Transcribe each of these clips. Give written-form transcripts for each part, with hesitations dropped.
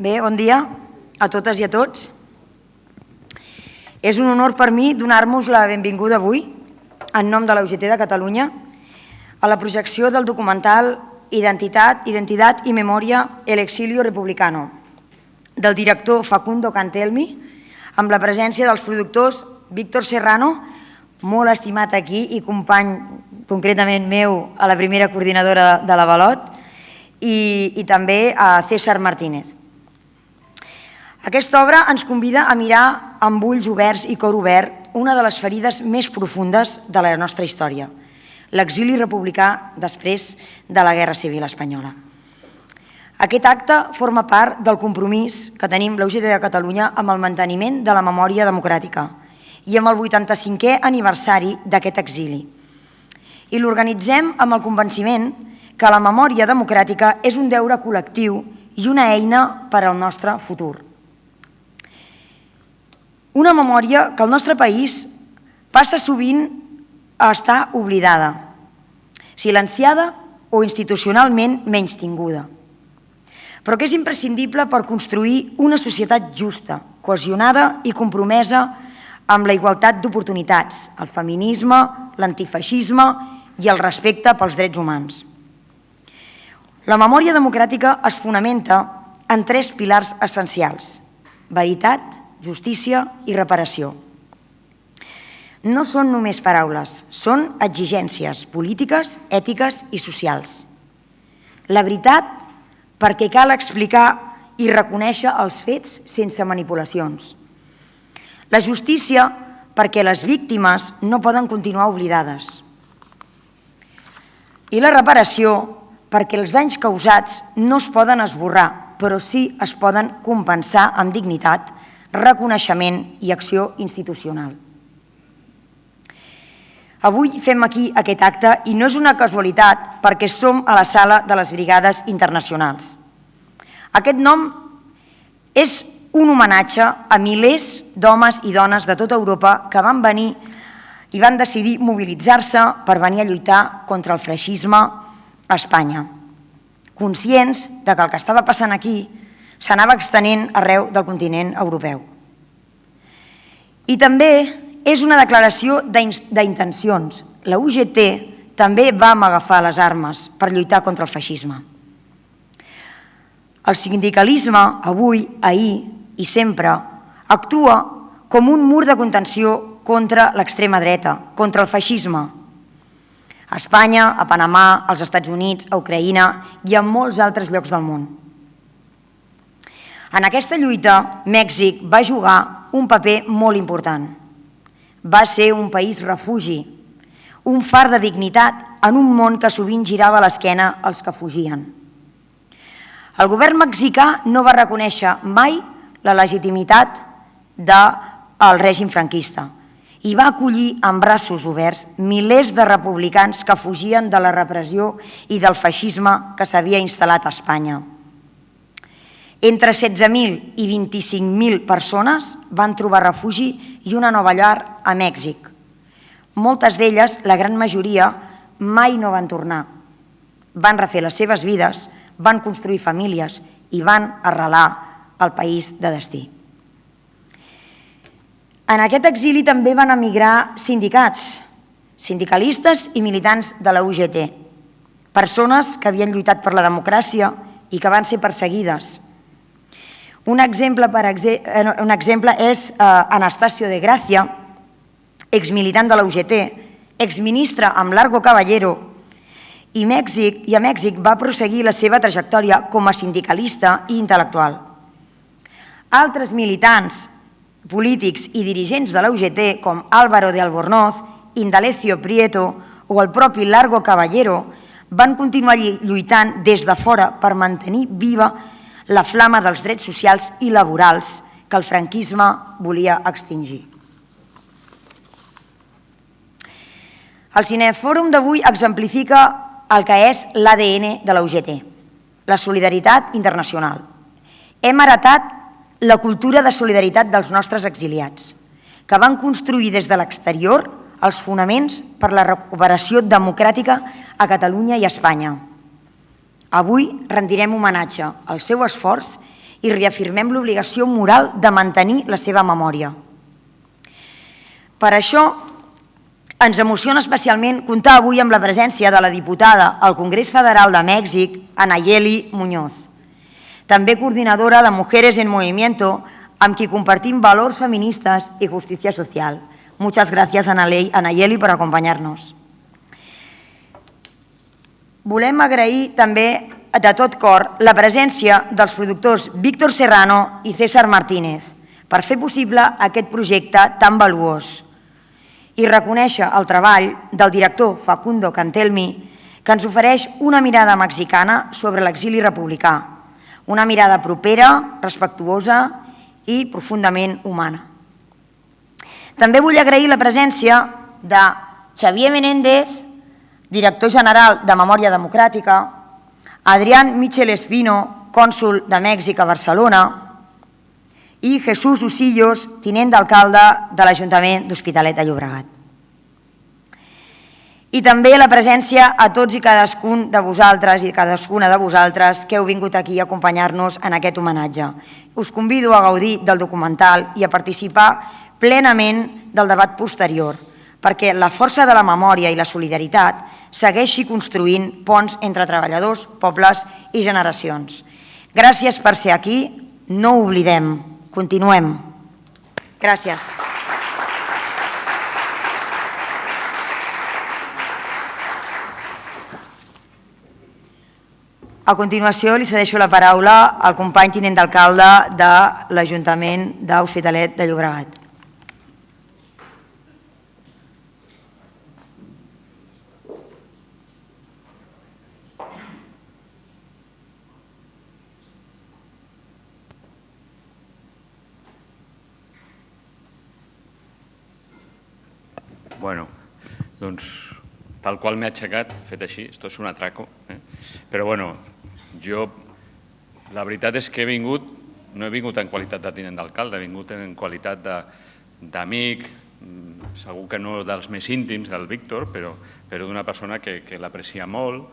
Bé, bon dia a totes i a tots. És un honor per mi donar-vos la benvinguda avui, en nom de la UGT de Catalunya, a la projecció del documental Identitat y Memoria, el exilio republicano, del director Facundo Cantelmi, amb la presència dels productors Víctor Serrano, molt estimat aquí i company concretament meu a la primera coordinadora de l'Avalot, i també a César Martínez. Aquesta obra ens convida a mirar amb ulls oberts i cor obert una de les ferides més profundes de la nostra història, l'exili republicà després de la Guerra Civil Espanyola. Aquest acte forma part del compromís que tenim la UGT de Catalunya amb el manteniment de la memòria democràtica i amb el 85è aniversari d'aquest exili. I l'organitzem amb el convenciment que la memòria democràtica és un deure col·lectiu i una eina per al nostre futur. Una memòria que al nostre país passa sovint a estar oblidada, silenciada o institucionalment menystinguda, però que és imprescindible per construir una societat justa, cohesionada i compromesa amb la igualtat d'oportunitats, el feminisme, l'antifeixisme i el respecte pels drets humans. La memòria democràtica es fonamenta en 3 pilars essencials: veritat, justícia i reparació. No són només paraules, són exigències polítiques, ètiques i socials. La veritat, perquè cal explicar i reconèixer els fets sense manipulacions. La justícia, perquè les víctimes no poden continuar oblidades. I la reparació, perquè els danys causats no es poden esborrar, però sí es poden compensar amb dignitat, reconeixement i acció institucional. Avui fem aquí aquest acte i no és una casualitat perquè som a la sala de les Brigades Internacionals. Aquest nom és un homenatge a milers d'homes i dones de tota Europa que van venir i van decidir mobilitzar-se per venir a lluitar contra el feixisme a Espanya, conscients que el que estava passant aquí s'anava estenent arreu del continent europeu. I també és una declaració d'intencions. La UGT també vam agafar les armes per lluitar contra el feixisme. El sindicalisme, avui, ahir i sempre, actua com un mur de contenció contra l'extrema dreta, contra el feixisme. A Espanya, a Panamà, als Estats Units, a Ucraïna i a molts altres llocs del món. En aquesta lluita, Mèxic va jugar un paper molt important. Va ser un país refugi, un far de dignitat en un món que sovint girava l'esquena als que fugien. El govern mexicà no va reconèixer mai la legitimitat del règim franquista i va acollir amb braços oberts milers de republicans que fugien de la repressió i del feixisme que s'havia instal·lat a Espanya. Entre 16.000 i 25.000 persones van trobar refugi i una nova llar a Mèxic. Moltes d'elles, la gran majoria, mai no van tornar. Van refer les seves vides, van construir famílies i van arrelar el país de destí. En aquest exili també van emigrar sindicats, sindicalistes i militants de la UGT, persones que havien lluitat per la democràcia i que van ser perseguides. Un exemple és Anastasio de Gracia, exmilitant de la UGT, exministre amb Largo Caballero, i a Mèxic va prosseguir la seva trajectòria com a sindicalista i intel·lectual. Altres militants, polítics i dirigents de la UGT, com Álvaro de Albornoz, Indalecio Prieto o el propi Largo Caballero, van continuar lluitant des de fora per mantenir viva la flama dels drets socials i laborals que el franquisme volia extingir. El Cinefòrum d'avui exemplifica el que és l'ADN de la UGT, la solidaritat internacional. Hem heretat la cultura de solidaritat dels nostres exiliats, que van construir des de l'exterior els fonaments per la recuperació democràtica a Catalunya i a Espanya. Avui rendirem homenatge al seu esforç i reafirmem l'obligació moral de mantenir la seva memòria. Per això ens emociona especialment comptar avui amb la presència de la diputada al Congrés Federal de Mèxic, Anayeli Muñoz, també coordinadora de Mujeres en Movimiento, amb qui compartim valors feministes i justícia social. Muchas gracias, Anayeli, por acompañarnos. Volem agrair també de tot cor la presència dels productors Víctor Serrano i César Martínez per fer possible aquest projecte tan valuós i reconèixer el treball del director Facundo Cantelmi, que ens ofereix una mirada mexicana sobre l'exili republicà, una mirada propera, respectuosa i profundament humana. També vull agrair la presència de Xavier Menéndez, director general de Memòria Democràtica, Adrián Michel Espino, cònsol de Mèxic a Barcelona, i Jesús Usillos, tinent d'alcalde de l'Ajuntament d'Hospitalet de Llobregat. I també la presència a tots i cadascun de vosaltres i cadascuna de vosaltres que heu vingut aquí a acompanyar-nos en aquest homenatge. Us convido a gaudir del documental i a participar plenament del debat posterior, perquè la força de la memòria i la solidaritat segueixi construint ponts entre treballadors, pobles i generacions. Gràcies per ser aquí, no ho oblidem, continuem. Gràcies. A continuació li cedeixo la paraula al company tinent d'alcalde de l'Ajuntament d'Hospitalet de Llobregat. Bueno, doncs, tal qual m'he aixecat, fet així, esto és un atraco, però bueno, jo, la veritat és que no he vingut en qualitat de tinent d'alcalde, he vingut en qualitat d'amic, segur que no dels més íntims del Víctor, però d'una persona que l'aprecia molt,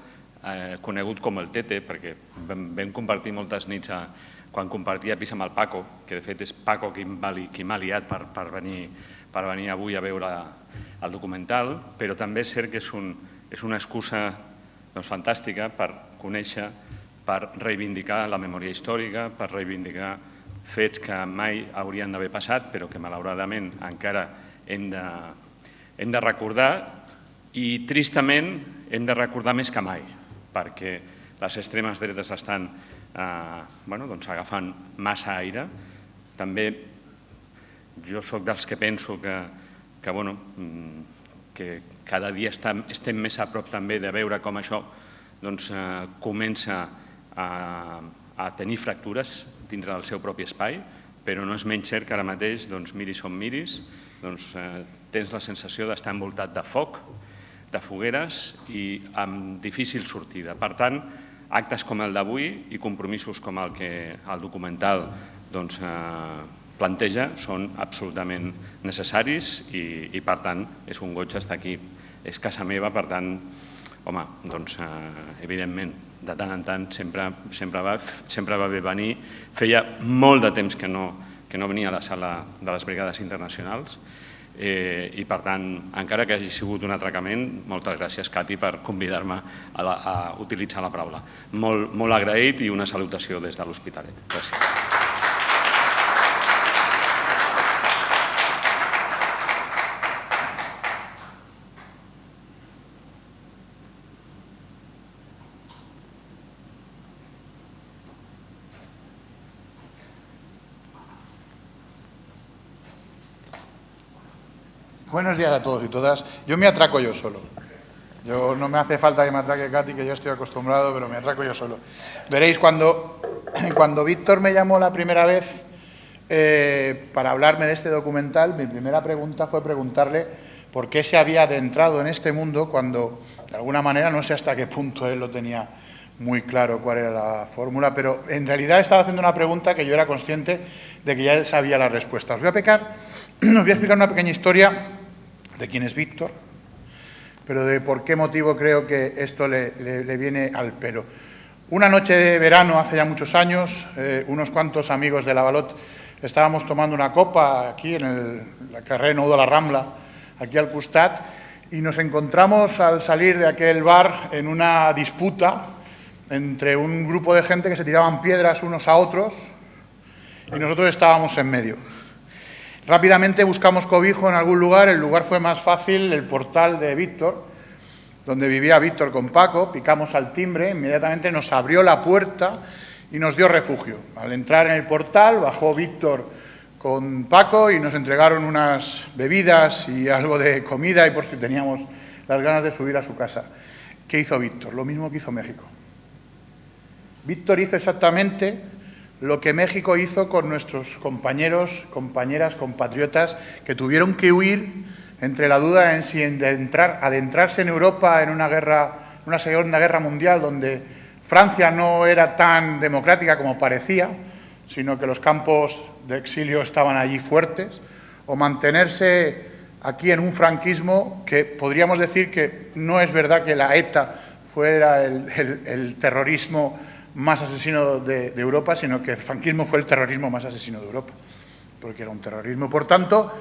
conegut com el Tete, perquè vam compartir moltes nits quan compartia pis amb el Paco, que de fet és Paco qui m'ha liat per venir avui a veure el documental, però també és cert que és una excusa fantàstica per conèixer, per reivindicar la memòria històrica, per reivindicar fets que mai haurien d'haver passat, però que malauradament encara hem de recordar i tristament hem de recordar més que mai, perquè les extremes dretes estan agafant massa aire. També jo soc dels que penso que cada dia estem més a prop també de veure com això comença a tenir fractures dintre del seu propi espai, però no és menys cert que ara mateix, miris on miris, tens la sensació d'estar envoltat de foc, de fogueres i amb difícil sortida. Per tant, actes com el d'avui i compromisos com el que el documental planteja són absolutament necessaris i, per tant, és un goig estar aquí. És casa meva, per tant, home, evidentment, de tant en tant sempre va bé venir. Feia molt de temps que no venia a la sala de les Brigades Internacionals i, per tant, encara que hagi sigut un atracament, moltes gràcies, Cati, per convidar-me a utilitzar la paraula. Molt agraït i una salutació des de l'Hospitalet. Gràcies. Buenos días a todos y todas. Yo me atraco yo solo. No me hace falta que me atraque Katy, que ya estoy acostumbrado, pero me atraco yo solo. Veréis, cuando Víctor me llamó la primera vez para hablarme de este documental, mi primera pregunta fue preguntarle por qué se había adentrado en este mundo cuando, de alguna manera, no sé hasta qué punto él lo tenía muy claro cuál era la fórmula, pero en realidad estaba haciendo una pregunta que yo era consciente de que ya sabía la respuesta. Os voy a explicar una pequeña historia de quién es Víctor, pero de por qué motivo creo que esto le viene al pelo. Una noche de verano, hace ya muchos años, unos cuantos amigos de Lavalot estábamos tomando una copa aquí en la carrer Nou de la Rambla, aquí al costat, y nos encontramos al salir de aquel bar en una disputa entre un grupo de gente que se tiraban piedras unos a otros y nosotros estábamos en medio. Rápidamente buscamos cobijo en algún lugar, el lugar fue más fácil, el portal de Víctor, donde vivía Víctor con Paco, picamos al timbre, inmediatamente nos abrió la puerta y nos dio refugio. Al entrar en el portal, bajó Víctor con Paco y nos entregaron unas bebidas y algo de comida y por si teníamos las ganas de subir a su casa. ¿Qué hizo Víctor? Lo mismo que hizo México. Víctor hizo exactamente lo que México hizo con nuestros compañeros, compañeras, compatriotas que tuvieron que huir entre la duda en si adentrarse en Europa en una Segunda Guerra Mundial donde Francia no era tan democrática como parecía, sino que los campos de exilio estaban allí fuertes, o mantenerse aquí en un franquismo que podríamos decir que no es verdad que la ETA fuera el terrorismo más asesino de Europa, sino que el franquismo fue el terrorismo más asesino de Europa, porque era un terrorismo. Por tanto,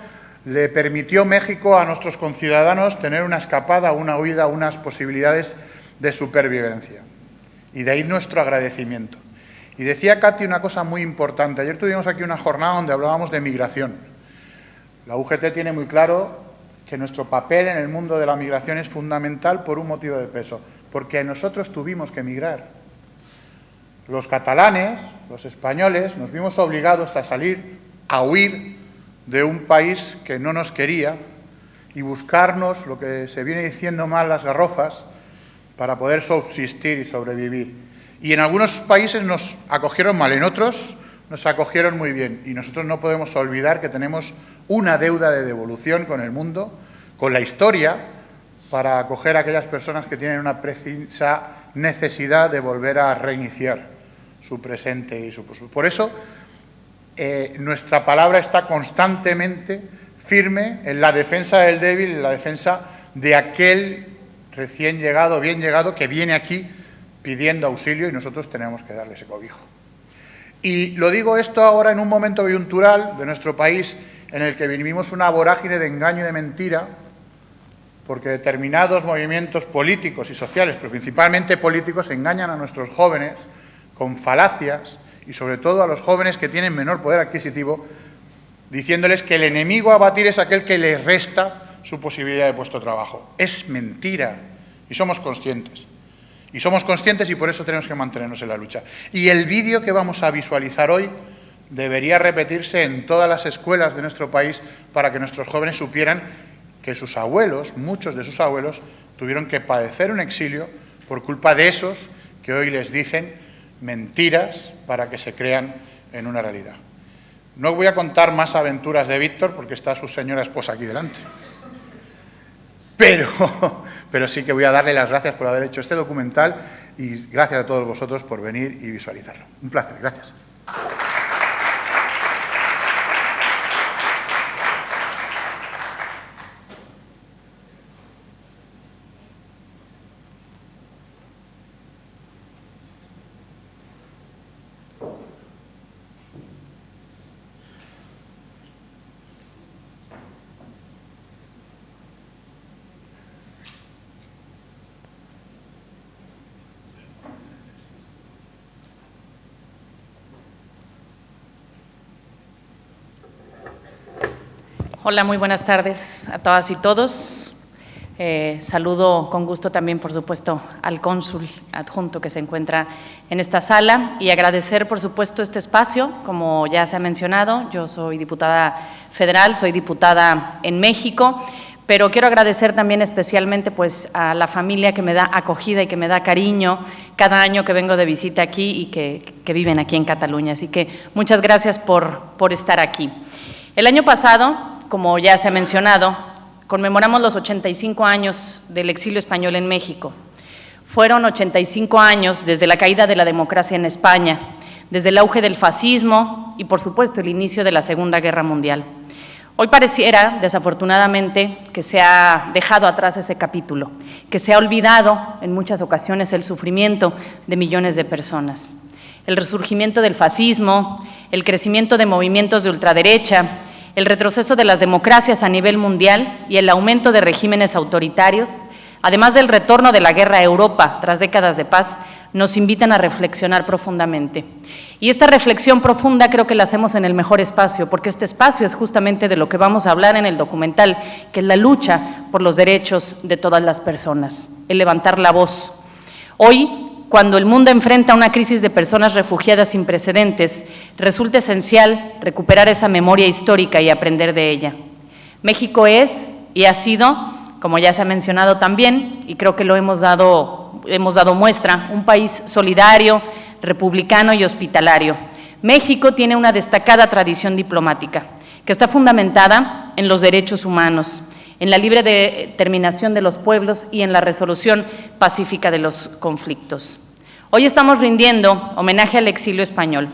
le permitió México a nuestros conciudadanos tener una escapada, una huida, unas posibilidades de supervivencia. Y de ahí nuestro agradecimiento. Y decía Katy una cosa muy importante. Ayer tuvimos aquí una jornada donde hablábamos de migración. La UGT tiene muy claro que nuestro papel en el mundo de la migración es fundamental por un motivo de peso, porque nosotros tuvimos que emigrar. Los catalanes, los españoles, nos vimos obligados a salir, a huir de un país que no nos quería y buscarnos, lo que se viene diciendo mal, las garrofas, para poder subsistir y sobrevivir. Y en algunos países nos acogieron mal, en otros nos acogieron muy bien. Y nosotros no podemos olvidar que tenemos una deuda de devolución con el mundo, con la historia, para acoger a aquellas personas que tienen una precisa necesidad de volver a reiniciar su presente y su futuro. Por eso, nuestra palabra está constantemente firme en la defensa del débil, en la defensa de aquel recién llegado, bien llegado, que viene aquí pidiendo auxilio y nosotros tenemos que darle ese cobijo. Y lo digo esto ahora en un momento coyuntural de nuestro país en el que vivimos una vorágine de engaño y de mentira, porque determinados movimientos políticos y sociales, pero principalmente políticos, engañan a nuestros jóvenes con falacias y sobre todo a los jóvenes que tienen menor poder adquisitivo, diciéndoles que el enemigo a batir es aquel que les resta su posibilidad de puesto de trabajo. Es mentira y somos conscientes. Y somos conscientes y por eso tenemos que mantenernos en la lucha. Y el vídeo que vamos a visualizar hoy debería repetirse en todas las escuelas de nuestro país para que nuestros jóvenes supieran que sus abuelos, muchos de sus abuelos, tuvieron que padecer un exilio por culpa de esos que hoy les dicen mentiras para que se crean en una realidad. No voy a contar más aventuras de Víctor porque está su señora esposa aquí delante. Pero sí que voy a darle las gracias por haber hecho este documental y gracias a todos vosotros por venir y visualizarlo. Un placer, gracias. Hola, muy buenas tardes a todas y todos. Saludo con gusto también, por supuesto, al cónsul adjunto que se encuentra en esta sala y agradecer, por supuesto, este espacio. Como ya se ha mencionado, yo soy diputada federal, soy diputada en México, pero quiero agradecer también especialmente pues, a la familia que me da acogida y que me da cariño cada año que vengo de visita aquí y que viven aquí en Cataluña. Así que muchas gracias por estar aquí. El año pasado, como ya se ha mencionado, conmemoramos los 85 años del exilio español en México. Fueron 85 años desde la caída de la democracia en España, desde el auge del fascismo y, por supuesto, el inicio de la Segunda Guerra Mundial. Hoy pareciera, desafortunadamente, que se ha dejado atrás ese capítulo, que se ha olvidado en muchas ocasiones el sufrimiento de millones de personas. El resurgimiento del fascismo, el crecimiento de movimientos de ultraderecha, el retroceso de las democracias a nivel mundial y el aumento de regímenes autoritarios, además del retorno de la guerra a Europa tras décadas de paz, nos invitan a reflexionar profundamente. Y esta reflexión profunda creo que la hacemos en el mejor espacio, porque este espacio es justamente de lo que vamos a hablar en el documental, que es la lucha por los derechos de todas las personas, el levantar la voz. Hoy, cuando el mundo enfrenta una crisis de personas refugiadas sin precedentes, resulta esencial recuperar esa memoria histórica y aprender de ella. México es y ha sido, como ya se ha mencionado también, y creo que lo hemos dado muestra, un país solidario, republicano y hospitalario. México tiene una destacada tradición diplomática que está fundamentada en los derechos humanos, en la libre determinación de los pueblos y en la resolución pacífica de los conflictos. Hoy estamos rindiendo homenaje al exilio español.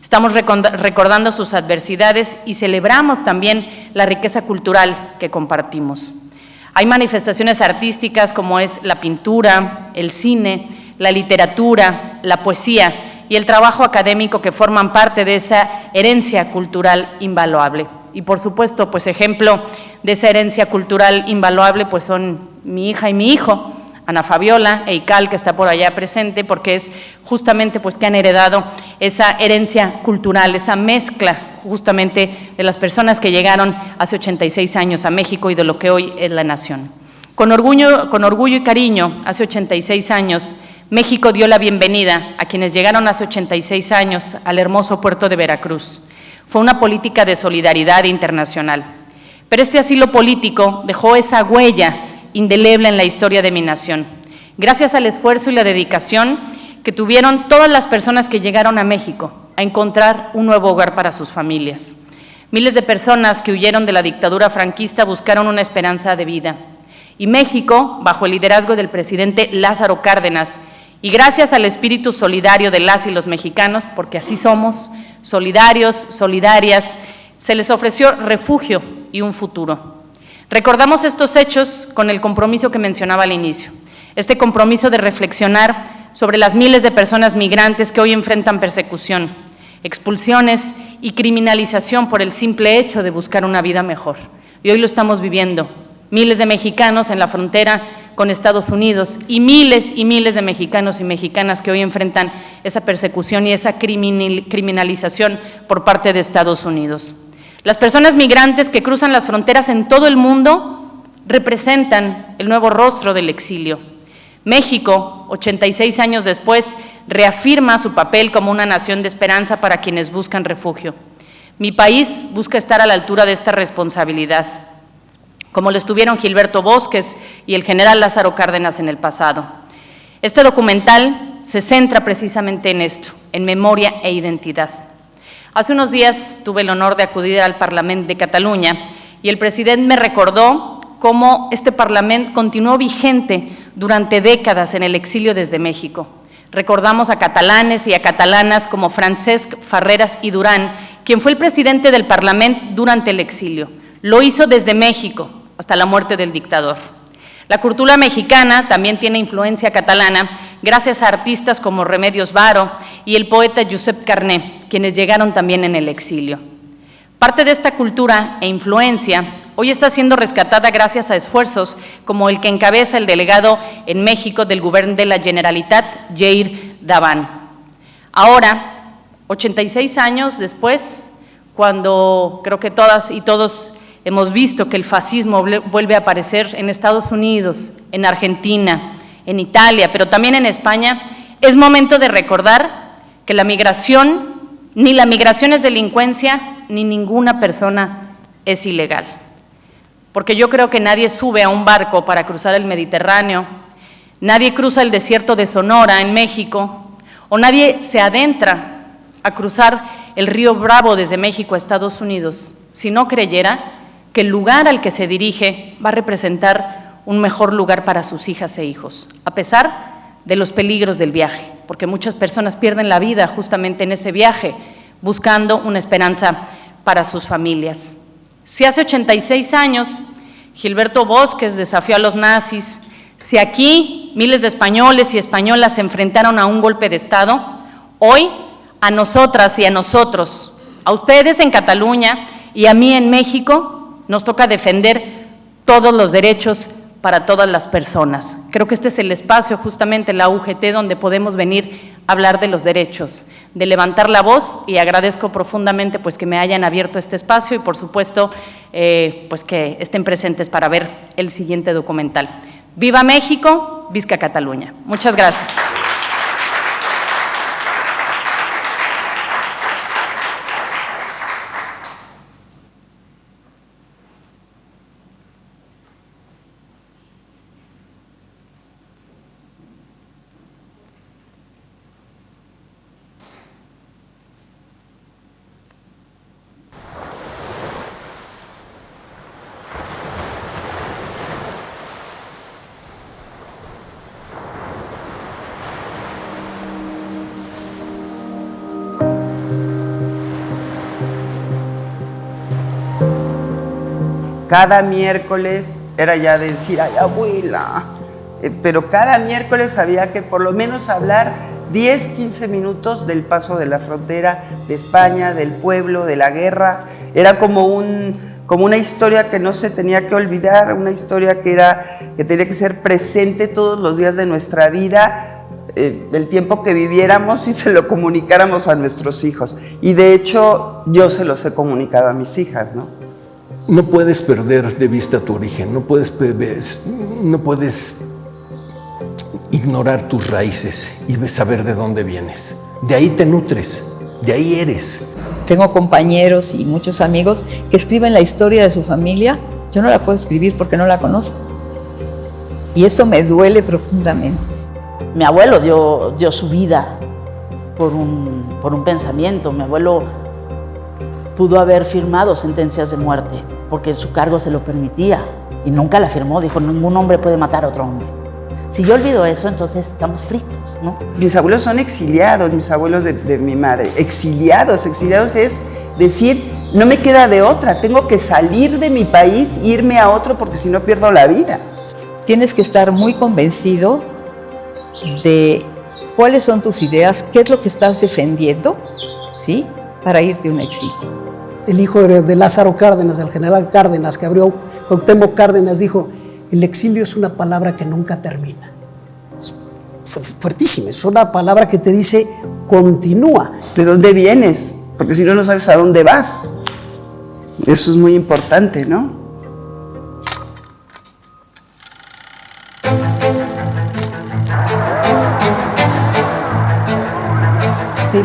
Estamos recordando sus adversidades y celebramos también la riqueza cultural que compartimos. Hay manifestaciones artísticas como es la pintura, el cine, la literatura, la poesía y el trabajo académico que forman parte de esa herencia cultural invaluable. Y por supuesto, pues ejemplo de esa herencia cultural invaluable pues son mi hija y mi hijo, Ana Fabiola e Ical, que está por allá presente, porque es justamente pues que han heredado esa herencia cultural, esa mezcla justamente de las personas que llegaron hace 86 años a México y de lo que hoy es la nación. Con orgullo y cariño, hace 86 años, México dio la bienvenida a quienes llegaron hace 86 años al hermoso puerto de Veracruz. Fue una política de solidaridad internacional. Pero este asilo político dejó esa huella indeleble en la historia de mi nación. Gracias al esfuerzo y la dedicación que tuvieron todas las personas que llegaron a México a encontrar un nuevo hogar para sus familias. Miles de personas que huyeron de la dictadura franquista buscaron una esperanza de vida. Y México, bajo el liderazgo del presidente Lázaro Cárdenas, y gracias al espíritu solidario de las y los mexicanos, porque así somos, solidarios, solidarias, se les ofreció refugio y un futuro. Recordamos estos hechos con el compromiso que mencionaba al inicio, este compromiso de reflexionar sobre las miles de personas migrantes que hoy enfrentan persecución, expulsiones y criminalización por el simple hecho de buscar una vida mejor. Y hoy lo estamos viviendo, miles de mexicanos en la frontera con Estados Unidos y miles de mexicanos y mexicanas que hoy enfrentan esa persecución y esa criminalización por parte de Estados Unidos. Las personas migrantes que cruzan las fronteras en todo el mundo representan el nuevo rostro del exilio. México, 86 años después, reafirma su papel como una nación de esperanza para quienes buscan refugio. Mi país busca estar a la altura de esta responsabilidad, como lo estuvieron Gilberto Bosques y el general Lázaro Cárdenas en el pasado. Este documental se centra precisamente en esto, en memoria e identidad. Hace unos días tuve el honor de acudir al Parlament de Cataluña y el presidente me recordó cómo este Parlament continuó vigente durante décadas en el exilio desde México. Recordamos a catalanes y a catalanas como Francesc Farreras y Durán, quien fue el presidente del Parlament durante el exilio. Lo hizo desde México hasta la muerte del dictador. La cultura mexicana también tiene influencia catalana gracias a artistas como Remedios Varo y el poeta Josep Carné, quienes llegaron también en el exilio. Parte de esta cultura e influencia hoy está siendo rescatada gracias a esfuerzos como el que encabeza el delegado en México del Govern de la Generalitat, Jair Davant. Ahora, 86 años después, cuando creo que todas y todos hemos visto que el fascismo vuelve a aparecer en Estados Unidos, en Argentina, en Italia, pero también en España, es momento de recordar que la migración, ni la migración es delincuencia, ni ninguna persona es ilegal. Porque yo creo que nadie sube a un barco para cruzar el Mediterráneo, nadie cruza el desierto de Sonora en México, o nadie se adentra a cruzar el río Bravo desde México a Estados Unidos, si no creyera que el lugar al que se dirige va a representar un mejor lugar para sus hijas e hijos, a pesar de los peligros del viaje, porque muchas personas pierden la vida justamente en ese viaje, buscando una esperanza para sus familias. Si hace 86 años Gilberto Bosques desafió a los nazis, si aquí miles de españoles y españolas se enfrentaron a un golpe de Estado, hoy a nosotras y a nosotros, a ustedes en Cataluña y a mí en México, nos toca defender todos los derechos para todas las personas. Creo que este es el espacio, justamente la UGT, donde podemos venir a hablar de los derechos, de levantar la voz, y agradezco profundamente pues que me hayan abierto este espacio y por supuesto pues que estén presentes para ver el siguiente documental. ¡Viva México! ¡Visca Cataluña! Muchas gracias. Cada miércoles era ya de decir, ay, abuela, pero cada miércoles había que por lo menos hablar 10, 15 minutos del paso de la frontera, de España, del pueblo, de la guerra. Era como una historia que no se tenía que olvidar, una historia que tenía que ser presente todos los días de nuestra vida, el tiempo que viviéramos, y se lo comunicáramos a nuestros hijos. Y de hecho yo se los he comunicado a mis hijas, ¿no? No puedes perder de vista tu origen, no puedes ignorar tus raíces y saber de dónde vienes. De ahí te nutres, de ahí eres. Tengo compañeros y muchos amigos que escriben la historia de su familia. Yo no la puedo escribir porque no la conozco. Y eso me duele profundamente. Mi abuelo dio su vida por un pensamiento. Mi abuelo pudo haber firmado sentencias de muerte porque su cargo se lo permitía y nunca la firmó. Dijo, ningún hombre puede matar a otro hombre. Si yo olvido eso, entonces estamos fritos, ¿no? Mis abuelos son exiliados, mis abuelos de mi madre. Exiliados es decir, no me queda de otra, tengo que salir de mi país e irme a otro porque si no pierdo la vida. Tienes que estar muy convencido de cuáles son tus ideas, qué es lo que estás defendiendo, ¿sí?, para irte a un exilio. El hijo de Lázaro Cárdenas, del general Cárdenas, que abrió Cuauhtémoc Cárdenas, dijo: el exilio es una palabra que nunca termina. Es fuertísima, es una palabra que te dice continúa. ¿De dónde vienes? Porque si no, no sabes a dónde vas. Eso es muy importante, ¿no?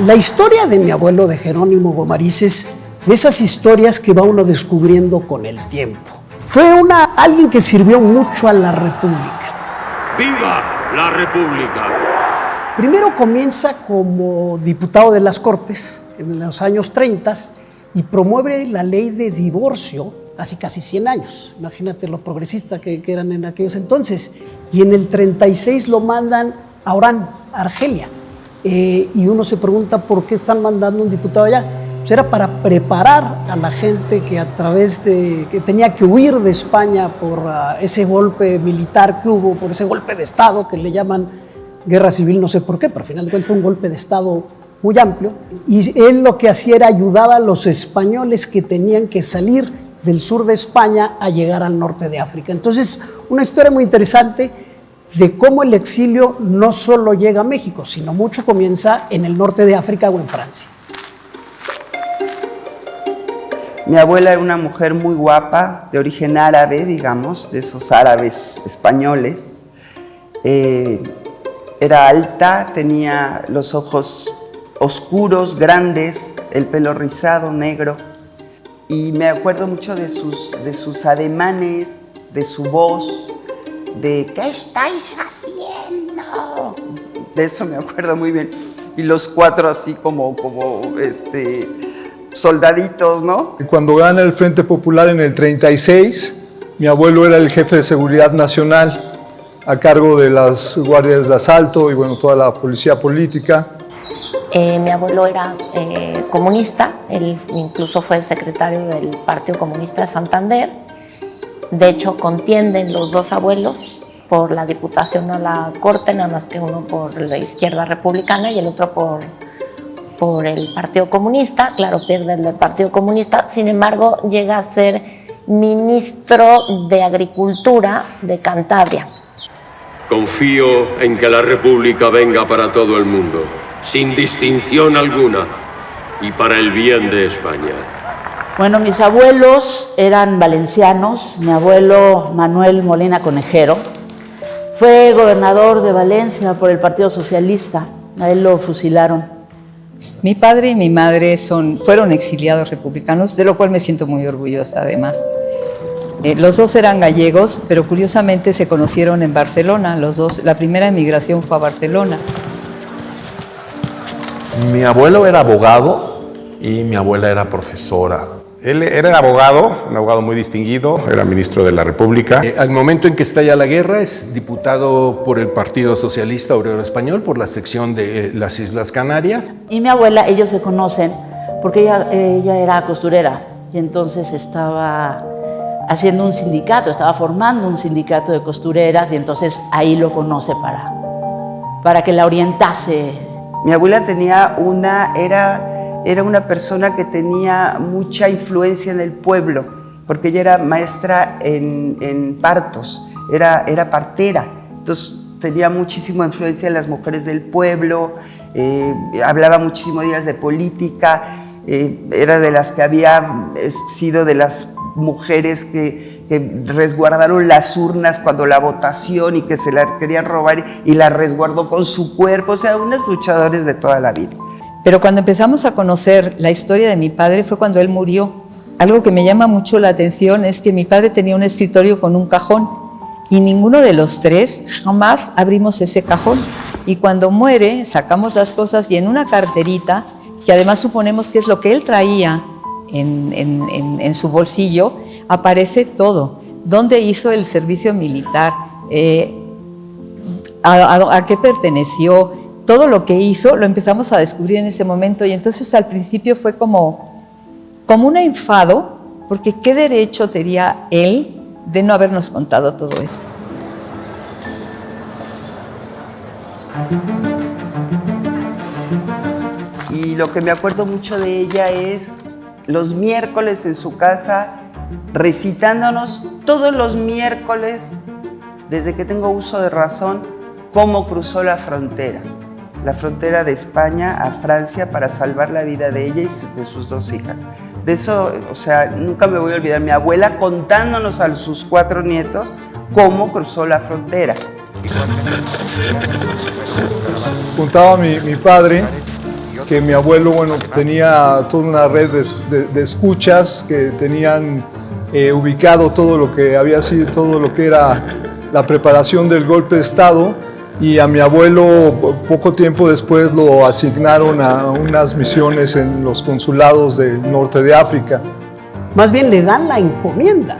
La historia de mi abuelo, de Jerónimo Gomariz, es de esas historias que va uno descubriendo con el tiempo. Fue alguien que sirvió mucho a la República. ¡Viva la República! Primero comienza como diputado de las Cortes en los años 30 y promueve la ley de divorcio hace casi 100 años. Imagínate lo progresista que eran en aquellos entonces. Y en el 36 lo mandan a Orán, Argelia. Y uno se pregunta por qué están mandando un diputado allá. Pues era para preparar a la gente que que tenía que huir de España por ese golpe militar que hubo, por ese golpe de Estado que le llaman guerra civil, no sé por qué, pero al final de cuentas fue un golpe de Estado muy amplio. Y él lo que hacía era ayudar a los españoles que tenían que salir del sur de España a llegar al norte de África. Entonces, una historia muy interesante de cómo el exilio no solo llega a México, sino mucho comienza en el norte de África o en Francia. Mi abuela era una mujer muy guapa, de origen árabe, digamos, de esos árabes españoles. Era alta, tenía los ojos oscuros, grandes, el pelo rizado, negro. Y me acuerdo mucho de sus ademanes, de su voz, de ¿qué estáis haciendo? De eso me acuerdo muy bien. Y los cuatro así como soldaditos, ¿no? Cuando gana el Frente Popular en el 36, mi abuelo era el jefe de Seguridad Nacional a cargo de las guardias de asalto y bueno, toda la policía política. Mi abuelo era comunista, él incluso fue secretario del Partido Comunista de Santander. De hecho, contienden los dos abuelos por la diputación a la Corte, nada más que uno por la izquierda republicana y el otro por el Partido Comunista. Claro, pierde el del Partido Comunista, sin embargo, llega a ser ministro de Agricultura de Cantabria. Confío en que la República venga para todo el mundo, sin distinción alguna, y para el bien de España. Bueno, mis abuelos eran valencianos. Mi abuelo Manuel Molina Conejero fue gobernador de Valencia por el Partido Socialista. A él lo fusilaron. Mi padre y mi madre fueron exiliados republicanos, de lo cual me siento muy orgullosa además. Los dos eran gallegos, pero curiosamente se conocieron en Barcelona, los dos. La primera emigración fue a Barcelona. Mi abuelo era abogado y mi abuela era profesora. Él era abogado, un abogado muy distinguido, era ministro de la República. Al momento en que estalla la guerra es diputado por el Partido Socialista Obrero Español, por la sección de las Islas Canarias. Y mi abuela, ellos se conocen porque ella era costurera y entonces estaba haciendo un sindicato, estaba formando un sindicato de costureras y entonces ahí lo conoce para que la orientase. Mi abuela era una persona que tenía mucha influencia en el pueblo, porque ella era maestra en partos, era partera, entonces tenía muchísima influencia en las mujeres del pueblo, hablaba muchísimo de ellas de política, era de las que había sido de las mujeres que resguardaron las urnas cuando la votación y que se la querían robar y la resguardó con su cuerpo, o sea, unos luchadores de toda la vida. Pero cuando empezamos a conocer la historia de mi padre fue cuando él murió. Algo que me llama mucho la atención es que mi padre tenía un escritorio con un cajón y ninguno de los tres jamás abrimos ese cajón. Y cuando muere sacamos las cosas y en una carterita, que además suponemos que es lo que él traía en su bolsillo, aparece todo. ¿Dónde hizo el servicio militar? ¿A qué perteneció? Todo lo que hizo lo empezamos a descubrir en ese momento y entonces al principio fue como un enfado, porque ¿qué derecho tenía él de no habernos contado todo esto? Y lo que me acuerdo mucho de ella es los miércoles en su casa, recitándonos todos los miércoles, desde que tengo uso de razón, cómo cruzó la frontera de España a Francia para salvar la vida de ella y de sus dos hijas. De eso, o sea, nunca me voy a olvidar, mi abuela contándonos a sus 4 nietos cómo cruzó la frontera. Contaba mi padre que mi abuelo, tenía toda una red de escuchas que tenían ubicado todo lo que había sido, todo lo que era la preparación del golpe de Estado. Y a mi abuelo poco tiempo después lo asignaron a unas misiones en los consulados del norte de África. Más bien le dan la encomienda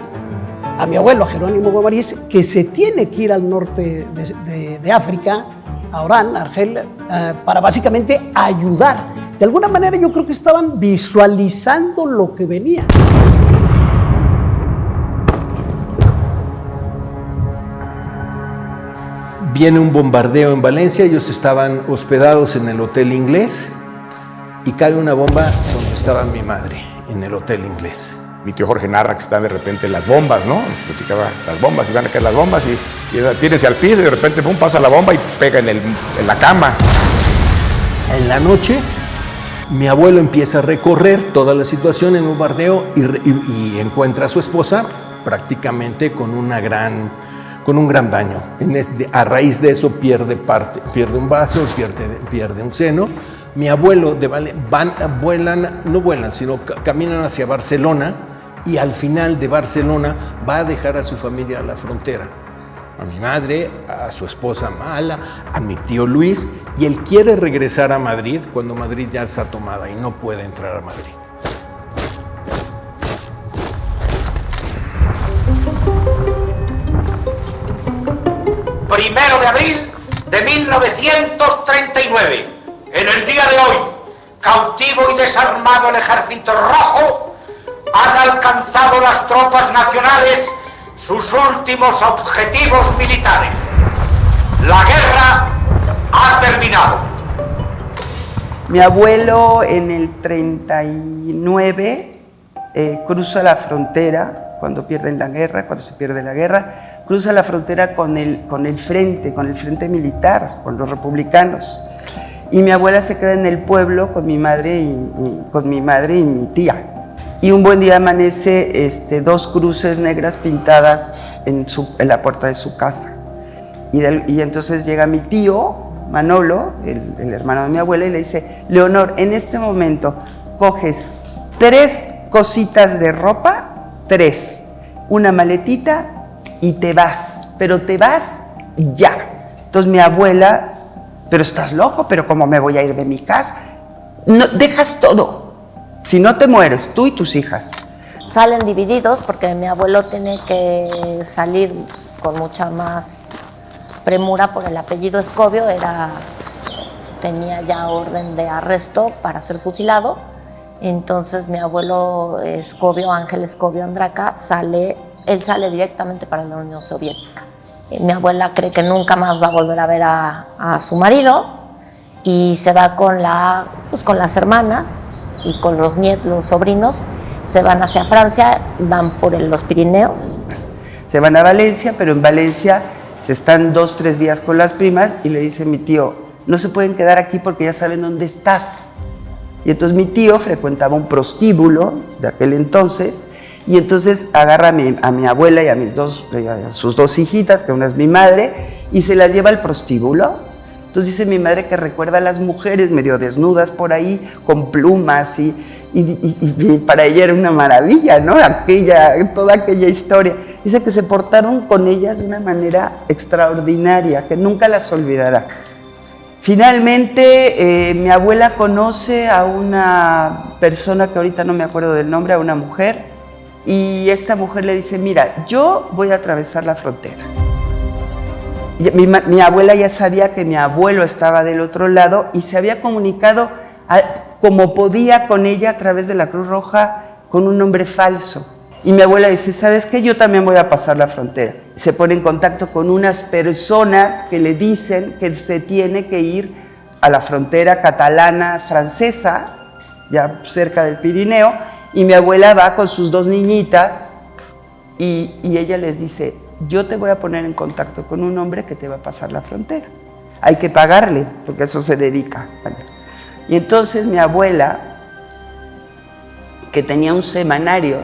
a mi abuelo, a Jerónimo Guamariz, que se tiene que ir al norte de África, a Orán, Argel, para básicamente ayudar. De alguna manera yo creo que estaban visualizando lo que venía. Viene un bombardeo en Valencia, ellos estaban hospedados en el Hotel Inglés y cae una bomba donde estaba mi madre, en el Hotel Inglés. Mi tío Jorge narra que están de repente las bombas, ¿no? Les platicaba las bombas, y van a caer las bombas y tírense al piso y de repente pum, pasa la bomba y pega en la cama. En la noche, mi abuelo empieza a recorrer toda la situación en un bombardeo y encuentra a su esposa prácticamente con un gran daño. A raíz de eso pierde un vaso, pierde un seno. Mi abuelo caminan hacia Barcelona y al final de Barcelona va a dejar a su familia a la frontera. A mi madre, a su esposa Mala, a mi tío Luis, y él quiere regresar a Madrid cuando Madrid ya está tomada y no puede entrar a Madrid. Primero de abril de 1939. en el día de hoy, cautivo y desarmado el ejército rojo, han alcanzado las tropas nacionales sus últimos objetivos militares. La guerra ha terminado. Mi abuelo en el 39 cruza la frontera cuando se pierde la guerra, cruza la frontera con el frente militar, con los republicanos. Y mi abuela se queda en el pueblo con mi madre y mi tía. Y un buen día amanece 2 cruces negras pintadas en la puerta de su casa. Y entonces llega mi tío, Manolo, el hermano de mi abuela, y le dice: Leonor, en este momento coges 3 cositas de ropa, 3, una maletita y te vas, pero te vas ya. Entonces mi abuela: pero estás loco, pero ¿cómo me voy a ir de mi casa? No, dejas todo, si no te mueres, tú y tus hijas. Salen divididos porque mi abuelo tiene que salir con mucha más premura por el apellido Escobio, tenía ya orden de arresto para ser fusilado. Entonces mi abuelo Escobio, Ángel Escobio Andraca, él sale directamente para la Unión Soviética. Mi abuela cree que nunca más va a volver a ver a su marido y se va con las hermanas y con los nietos, los sobrinos, se van hacia Francia, van por los Pirineos. Se van a Valencia, pero en Valencia se están 2-3 días con las primas y le dice mi tío: no se pueden quedar aquí porque ya saben dónde estás. Y entonces mi tío frecuentaba un prostíbulo de aquel entonces, y entonces agarra a mi abuela y a sus 2 hijitas, que una es mi madre, y se las lleva al prostíbulo. Entonces dice mi madre que recuerda a las mujeres medio desnudas por ahí, con plumas, y para ella era una maravilla, ¿no? Toda aquella historia. Dice que se portaron con ellas de una manera extraordinaria, que nunca las olvidará. Finalmente, mi abuela conoce a una persona que ahorita no me acuerdo del nombre, a una mujer, y esta mujer le dice: mira, yo voy a atravesar la frontera. Mi abuela ya sabía que mi abuelo estaba del otro lado y se había comunicado como podía con ella a través de la Cruz Roja con un nombre falso. Y mi abuela dice: ¿sabes qué? Yo también voy a pasar la frontera. Se pone en contacto con unas personas que le dicen que se tiene que ir a la frontera catalana francesa, ya cerca del Pirineo, y mi abuela va con sus 2 niñitas y ella les dice: yo te voy a poner en contacto con un hombre que te va a pasar la frontera. Hay que pagarle, porque a eso se dedica. Y entonces mi abuela, que tenía un semanario,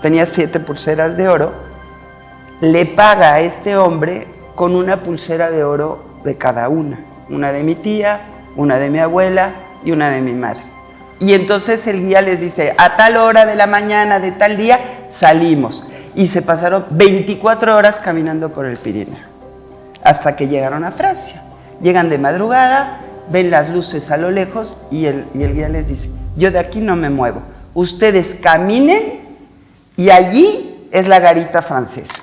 tenía 7 pulseras de oro, le paga a este hombre con una pulsera de oro de cada una de mi tía, una de mi abuela y una de mi madre. Y entonces el guía les dice: a tal hora de la mañana de tal día salimos. Y se pasaron 24 horas caminando por el Pirineo, hasta que llegaron a Francia. Llegan de madrugada, ven las luces a lo lejos y el guía les dice: yo de aquí no me muevo, ustedes caminen y allí es la garita francesa.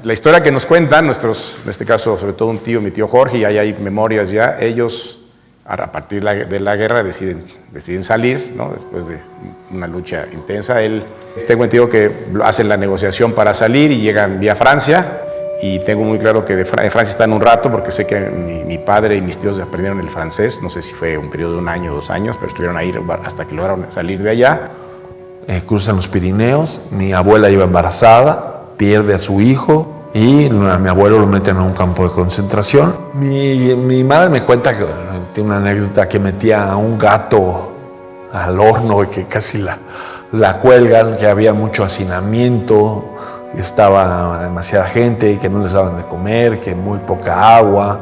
La historia que nos cuentan nuestros, en este caso sobre todo mi tío Jorge, y ahí hay memorias ya, ellos a partir de la guerra deciden salir, ¿no? Después de una lucha intensa. Tengo entendido que hacen la negociación para salir y llegan vía Francia, y tengo muy claro que de Francia están un rato, porque sé que mi padre y mis tíos aprendieron el francés, no sé si fue un periodo de 1 año o 2 años, pero estuvieron ahí hasta que lograron salir de allá. Cruzan los Pirineos, mi abuela iba embarazada, pierde a su hijo y a mi abuelo lo meten a un campo de concentración. Mi madre me cuenta que tiene una anécdota que metía a un gato al horno y que casi la cuelgan, que había mucho hacinamiento, que estaba demasiada gente y que no les daban de comer, que muy poca agua,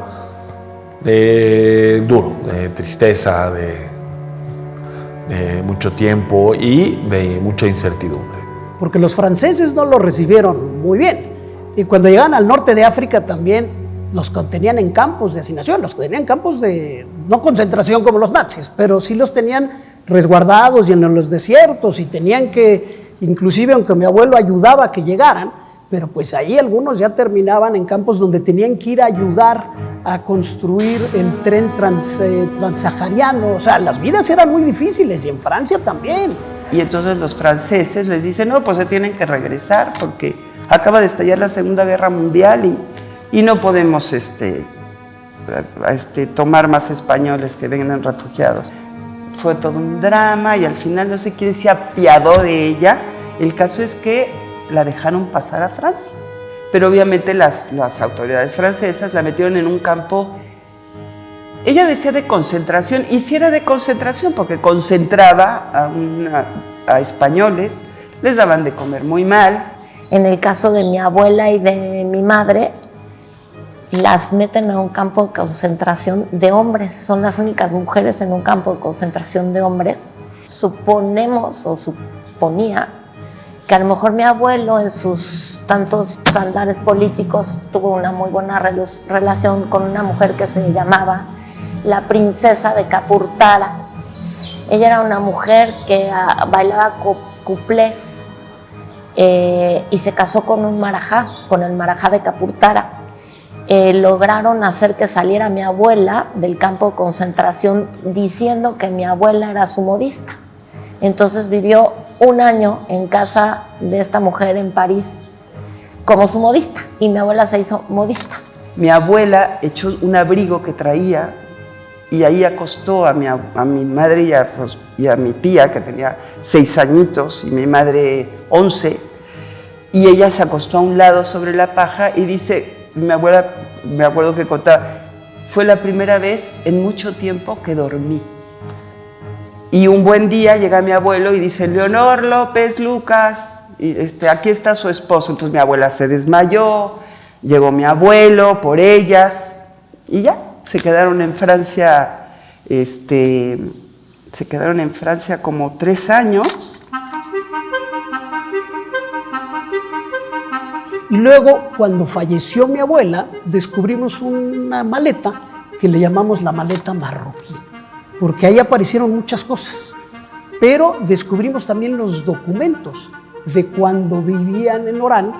de tristeza, de mucho tiempo y de mucha incertidumbre. Porque los franceses no lo recibieron muy bien. Y cuando llegaban al norte de África también los contenían en campos de hacinación, los tenían en campos de, no concentración como los nazis, pero sí los tenían resguardados y en los desiertos, y tenían que, inclusive aunque mi abuelo ayudaba a que llegaran, pero pues ahí algunos ya terminaban en campos donde tenían que ir a ayudar a construir el tren transsahariano. O sea, las vidas eran muy difíciles y en Francia también. Y entonces los franceses les dicen, no, pues se tienen que regresar porque acaba de estallar la Segunda Guerra Mundial y no podemos tomar más españoles que vengan refugiados. Fue todo un drama y al final no sé quién se apiadó de ella. El caso es que la dejaron pasar a Francia. Pero obviamente las autoridades francesas la metieron en un campo, ella decía de concentración, y sí era de concentración porque concentraba a españoles, les daban de comer muy mal. En el caso de mi abuela y de mi madre, las meten a un campo de concentración de hombres, son las únicas mujeres en un campo de concentración de hombres. Suponemos o suponía que a lo mejor mi abuelo en sus tantos andares políticos tuvo una muy buena relación con una mujer que se llamaba la princesa de Capurtara. Ella era una mujer que bailaba cuplés y se casó con un marajá, con el marajá de Capurtara. Lograron hacer que saliera mi abuela del campo de concentración diciendo que mi abuela era su modista. Entonces vivió un año en casa de esta mujer en París como su modista y mi abuela se hizo modista. Mi abuela echó un abrigo que traía y ahí acostó a mi madre y a mi tía, que tenía 6 añitos, y mi madre 11, y ella se acostó a un lado sobre la paja y dice, mi abuela, me acuerdo que contaba, fue la primera vez en mucho tiempo que dormí. Y un buen día llega mi abuelo y dice, Leonor López Lucas, y aquí está su esposo. Entonces mi abuela se desmayó, llegó mi abuelo por ellas y ya, se quedaron en Francia, como 3 años. Y luego, cuando falleció mi abuela, descubrimos una maleta que le llamamos la maleta marroquí, porque ahí aparecieron muchas cosas, pero descubrimos también los documentos de cuando vivían en Orán,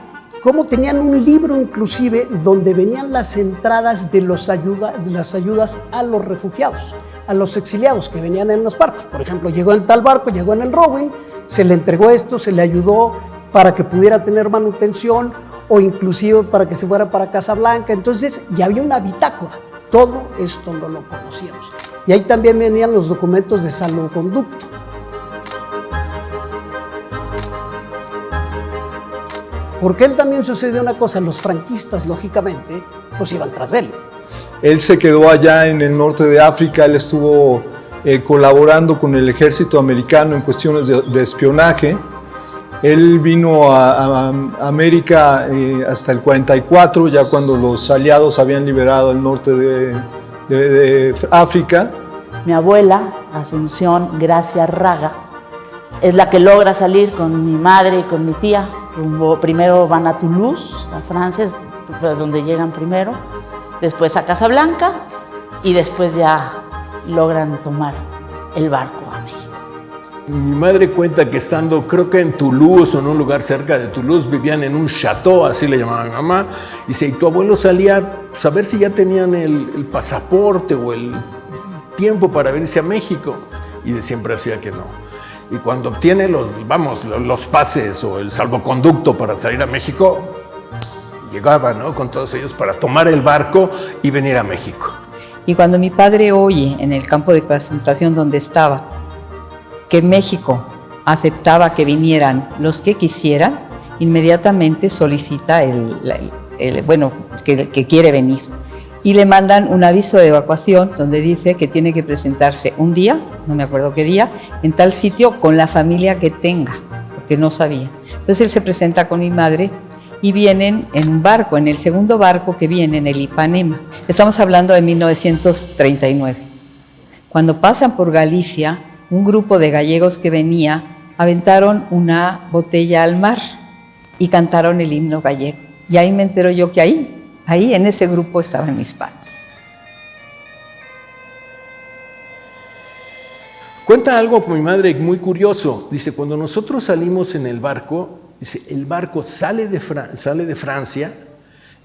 cómo tenían un libro inclusive donde venían las entradas de las ayudas a los refugiados, a los exiliados que venían en los barcos. Por ejemplo, llegó en tal barco, llegó en el Rowan, se le entregó esto, se le ayudó para que pudiera tener manutención o inclusive para que se fuera para Casablanca. Entonces ya había una bitácora. Todo esto no lo conocíamos. Y ahí también venían los documentos de salvoconducto. Porque él también sucedió una cosa, los franquistas, lógicamente, pues iban tras él. Él se quedó allá en el norte de África, él estuvo colaborando con el ejército americano en cuestiones de espionaje. Él vino a América hasta el 44, ya cuando los aliados habían liberado el norte de África. Mi abuela, Asunción Gracia Raga, es la que logra salir con mi madre y con mi tía. Primero van a Toulouse, a Francia, donde llegan primero, después a Casablanca y después ya logran tomar el barco a México. Mi madre cuenta que estando, creo que en Toulouse o en un lugar cerca de Toulouse, vivían en un chateau, así le llamaba mi mamá, y dice, y tu abuelo salía pues, a ver si ya tenían el pasaporte o el tiempo para venirse a México, y de siempre hacía que no. Y cuando obtiene los pases o el salvoconducto para salir a México, llegaba, ¿no?, con todos ellos para tomar el barco y venir a México. Y cuando mi padre oye en el campo de concentración donde estaba que México aceptaba que vinieran los que quisieran, inmediatamente solicita que quiere venir. Y le mandan un aviso de evacuación donde dice que tiene que presentarse un día, no me acuerdo qué día, en tal sitio con la familia que tenga, porque no sabía. Entonces él se presenta con mi madre y vienen en un barco, en el segundo barco que viene, en el Ipanema. Estamos hablando de 1939. Cuando pasan por Galicia, un grupo de gallegos que venía aventaron una botella al mar y cantaron el himno gallego. Y ahí me entero yo que ahí en ese grupo estaban mis padres. Cuenta algo con mi madre muy curioso. Dice, cuando nosotros salimos en el barco, Dice, el barco sale de Francia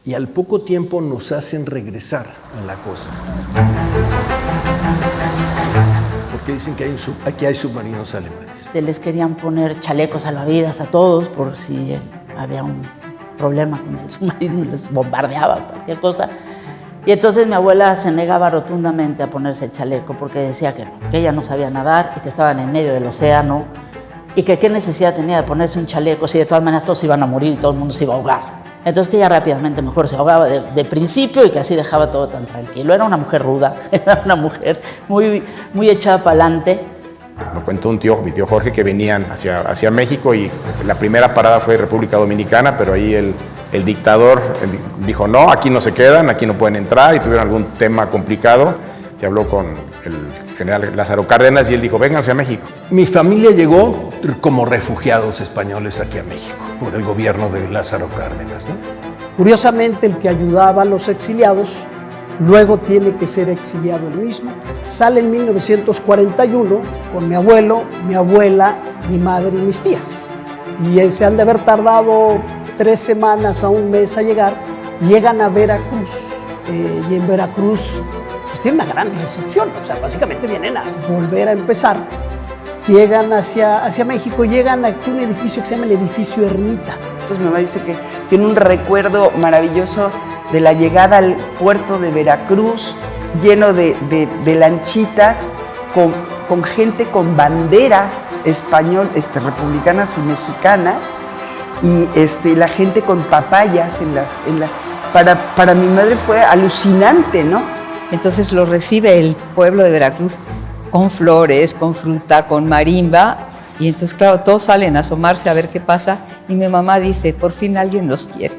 y al poco tiempo nos hacen regresar a la costa. Porque dicen que aquí hay submarinos alemanes. Se les querían poner chalecos salvavidas a todos por si había un problema con el submarino y les bombardeaba cualquier cosa. Y entonces mi abuela se negaba rotundamente a ponerse el chaleco porque decía que ella no sabía nadar y que estaban en medio del océano y que qué necesidad tenía de ponerse un chaleco si de todas maneras todos iban a morir y todo el mundo se iba a ahogar. Entonces que ella rápidamente mejor se ahogaba de principio y que así dejaba todo tan tranquilo. Era una mujer ruda, era una mujer muy echada para adelante. Me cuentó mi tío Jorge, que venían hacia México y la primera parada fue República Dominicana, pero ahí el dictador dijo, no, aquí no se quedan, aquí no pueden entrar, y tuvieron algún tema complicado. Se habló con el general Lázaro Cárdenas y él dijo, vénganse a México. Mi familia llegó como refugiados españoles aquí a México por el gobierno de Lázaro Cárdenas, ¿no? Curiosamente, el que ayudaba a los exiliados luego tiene que ser exiliado él mismo. Sale en 1941 con mi abuelo, mi abuela, mi madre y mis tías. Y se han de haber tardado 3 semanas a un mes a llegar. Llegan a Veracruz y en Veracruz pues tienen una gran recepción. O sea, básicamente vienen a volver a empezar. Llegan hacia México, llegan aquí a un edificio que se llama el edificio Ermita. Entonces mi mamá dice que tiene un recuerdo maravilloso de la llegada al puerto de Veracruz, lleno de lanchitas, con gente con banderas republicanas y mexicanas, y la gente con papayas para mi madre fue alucinante, ¿no? Entonces lo recibe el pueblo de Veracruz con flores, con fruta, con marimba, y entonces claro, todos salen a asomarse a ver qué pasa, y mi mamá dice, por fin alguien los quiere.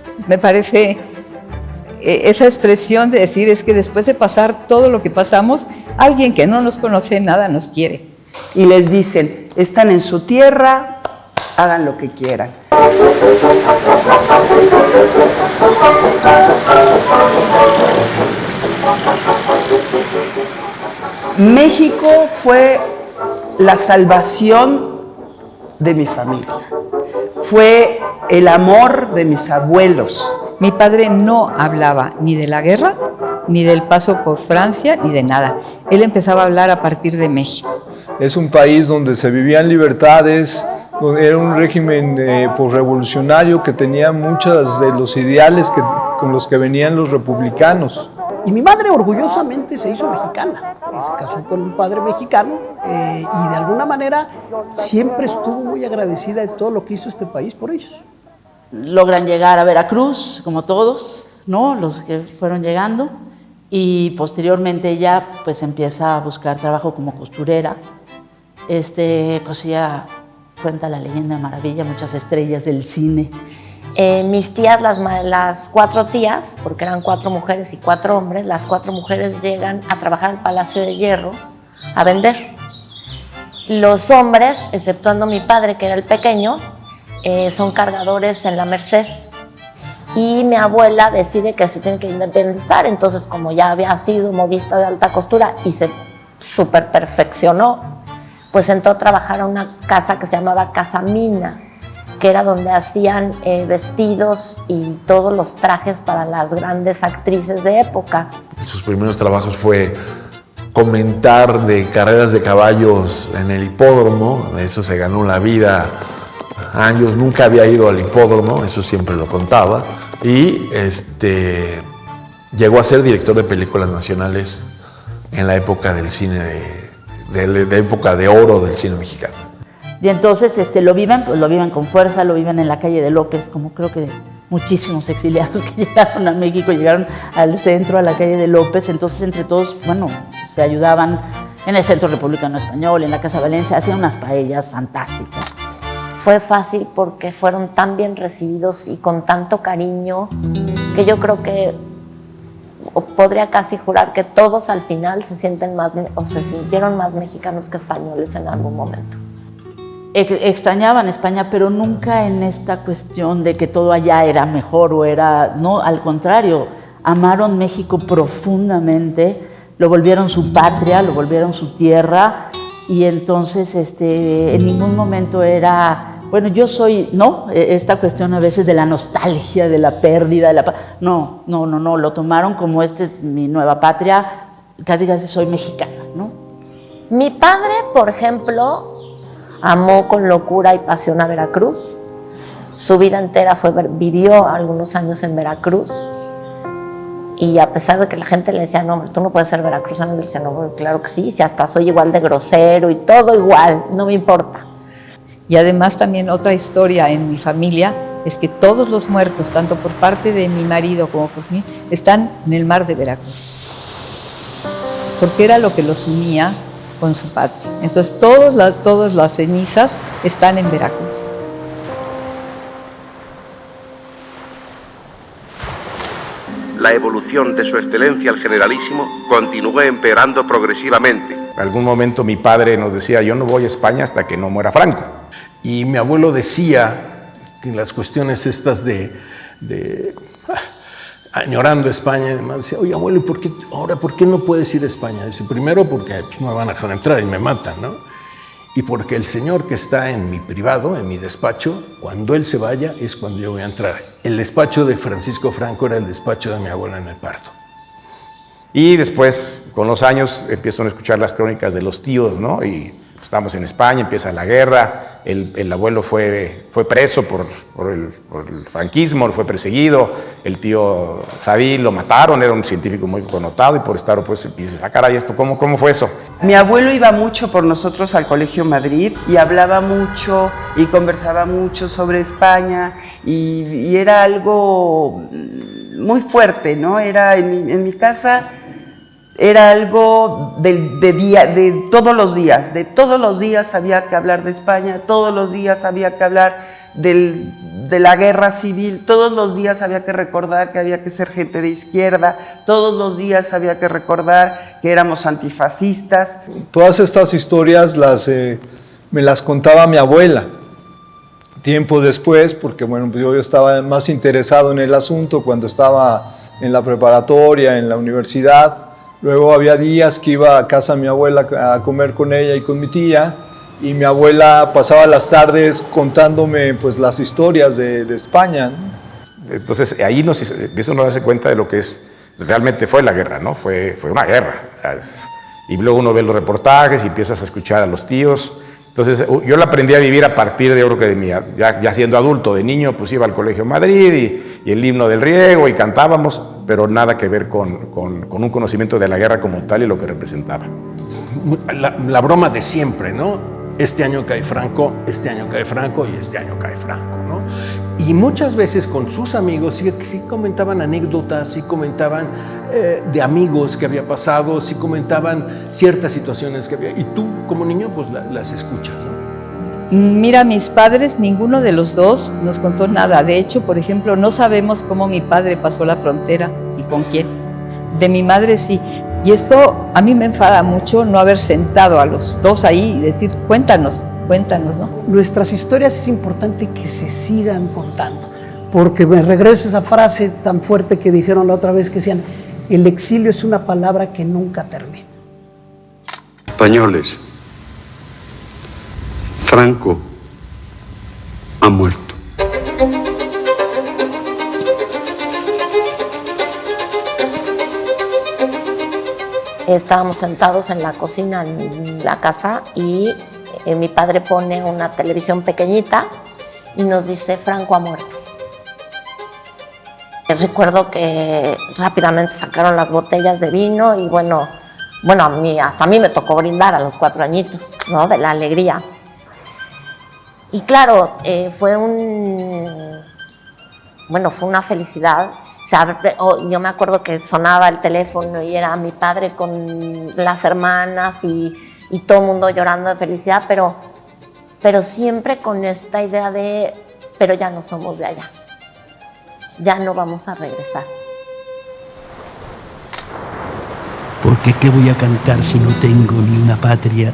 Entonces, me parece esa expresión de decir, es que después de pasar todo lo que pasamos, alguien que no nos conoce nada nos quiere. Y les dicen, están en su tierra, hagan lo que quieran. México fue la salvación de mi familia. Fue el amor de mis abuelos. Mi padre no hablaba ni de la guerra, ni del paso por Francia, ni de nada. Él empezaba a hablar a partir de México. Es un país donde se vivían libertades, donde era un régimen posrevolucionario que tenía muchos de los ideales con los que venían los republicanos. Y mi madre orgullosamente se hizo mexicana, se casó con un padre mexicano y de alguna manera siempre estuvo muy agradecida de todo lo que hizo este país por ellos. Logran llegar a Veracruz, como todos, ¿no? Los que fueron llegando, y posteriormente ella pues empieza a buscar trabajo como costurera. Cosía, cuenta la leyenda de maravilla, muchas estrellas del cine. Mis tías, las 4 tías, porque eran 4 mujeres y 4 hombres, las 4 mujeres llegan a trabajar al Palacio de Hierro a vender. Los hombres, exceptuando mi padre, que era el pequeño, son cargadores en la Merced. Y mi abuela decide que se tiene que independizar, entonces como ya había sido modista de alta costura y se súper perfeccionó, pues entró a trabajar a una casa que se llamaba Casa Mina, que era donde hacían vestidos y todos los trajes para las grandes actrices de época. Sus primeros trabajos fue comentar de carreras de caballos en el hipódromo, de eso se ganó la vida años, nunca había ido al hipódromo, eso siempre lo contaba, y llegó a ser director de películas nacionales en la época del cine, de época de oro del cine mexicano. Y entonces lo viven con fuerza, lo viven en la calle de López, como creo que muchísimos exiliados que llegaron a México, llegaron al centro, a la calle de López, entonces entre todos, se ayudaban en el Centro Republicano Español, en la Casa Valencia, hacían unas paellas fantásticas. Fue fácil porque fueron tan bien recibidos y con tanto cariño que yo creo que podría casi jurar que todos al final se sintieron más mexicanos que españoles en algún momento. Extrañaban España, pero nunca en esta cuestión de que todo allá era mejor o era... No, al contrario, amaron México profundamente, lo volvieron su patria, lo volvieron su tierra, y entonces en ningún momento era Bueno, yo soy, ¿no? Esta cuestión a veces de la nostalgia, de la pérdida, no, lo tomaron como esta es mi nueva patria, casi soy mexicana, ¿no? Mi padre, por ejemplo, amó con locura y pasión a Veracruz. Su vida entera vivió algunos años en Veracruz. Y a pesar de que la gente le decía, no, tú no puedes ser veracruzano, le decía, no, claro que sí, si hasta soy igual de grosero y todo igual, no me importa. Y además también otra historia en mi familia es que todos los muertos, tanto por parte de mi marido como por mí, están en el mar de Veracruz. Porque era lo que los unía con su patria. Entonces todas las cenizas están en Veracruz. La evolución de su excelencia el generalísimo continuó empeorando progresivamente. En algún momento mi padre nos decía, yo no voy a España hasta que no muera Franco. Y mi abuelo decía que las cuestiones estas añorando España y demás, decía, oye abuelo, ¿por qué no puedes ir a España? Dice, primero porque no me van a dejar entrar y me matan, ¿no? Y porque el señor que está en mi privado, en mi despacho, cuando él se vaya es cuando yo voy a entrar. El despacho de Francisco Franco era el despacho de mi abuela en el parto. Y después, con los años, empiezo a escuchar las crónicas de los tíos, ¿no? Y estamos en España, empieza la guerra, el abuelo fue preso por el franquismo, fue perseguido, el tío Sadil lo mataron, era un científico muy connotado y por estar pues dices, caray, ¿esto cómo fue eso? Mi abuelo iba mucho por nosotros al Colegio Madrid y hablaba mucho y conversaba mucho sobre España y era algo muy fuerte, ¿no? Era en mi casa. Era algo de todos los días había que hablar de España, todos los días había que hablar de la guerra civil, todos los días había que recordar que había que ser gente de izquierda, todos los días había que recordar que éramos antifascistas. Todas estas historias me las contaba mi abuela. Tiempo después, porque bueno, yo estaba más interesado en el asunto cuando estaba en la preparatoria, en la universidad. Luego había días que iba a casa de mi abuela a comer con ella y con mi tía, y mi abuela pasaba las tardes contándome pues, las historias de España, ¿no? Entonces ahí empieza uno a darse cuenta de lo que realmente fue la guerra, ¿no? Fue una guerra. O sea, y luego uno ve los reportajes y empiezas a escuchar a los tíos. Entonces yo la aprendí a vivir a partir de, yo creo que de mi, ya siendo adulto, de niño, pues iba al Colegio Madrid y el himno del riego y cantábamos, pero nada que ver con un conocimiento de la guerra como tal y lo que representaba. La broma de siempre, ¿no? Este año cae Franco y este año cae Franco, ¿no? Y muchas veces con sus amigos sí comentaban anécdotas, sí comentaban de amigos que había pasado, sí comentaban ciertas situaciones que había. Y tú como niño pues las escuchas, ¿no? Mira, mis padres, ninguno de los dos nos contó nada. De hecho, por ejemplo, no sabemos cómo mi padre pasó la frontera y con quién. De mi madre sí. Y esto a mí me enfada mucho no haber sentado a los dos ahí y decir, cuéntanos, ¿no? Nuestras historias es importante que se sigan contando, porque me regreso a esa frase tan fuerte que dijeron la otra vez, que decían, el exilio es una palabra que nunca termina. Españoles, Franco ha muerto. Estábamos sentados en la cocina en la casa y mi padre pone una televisión pequeñita y nos dice, Franco ha muerto. Recuerdo que rápidamente sacaron las botellas de vino y bueno, hasta a mí me tocó brindar a los 4 añitos, ¿no? De la alegría. Y claro, fue una felicidad. O sea, yo me acuerdo que sonaba el teléfono y era mi padre con las hermanas y todo el mundo llorando de felicidad, pero siempre con esta idea de, pero ya no somos de allá, ya no vamos a regresar. Porque ¿qué voy a cantar si no tengo ni una patria,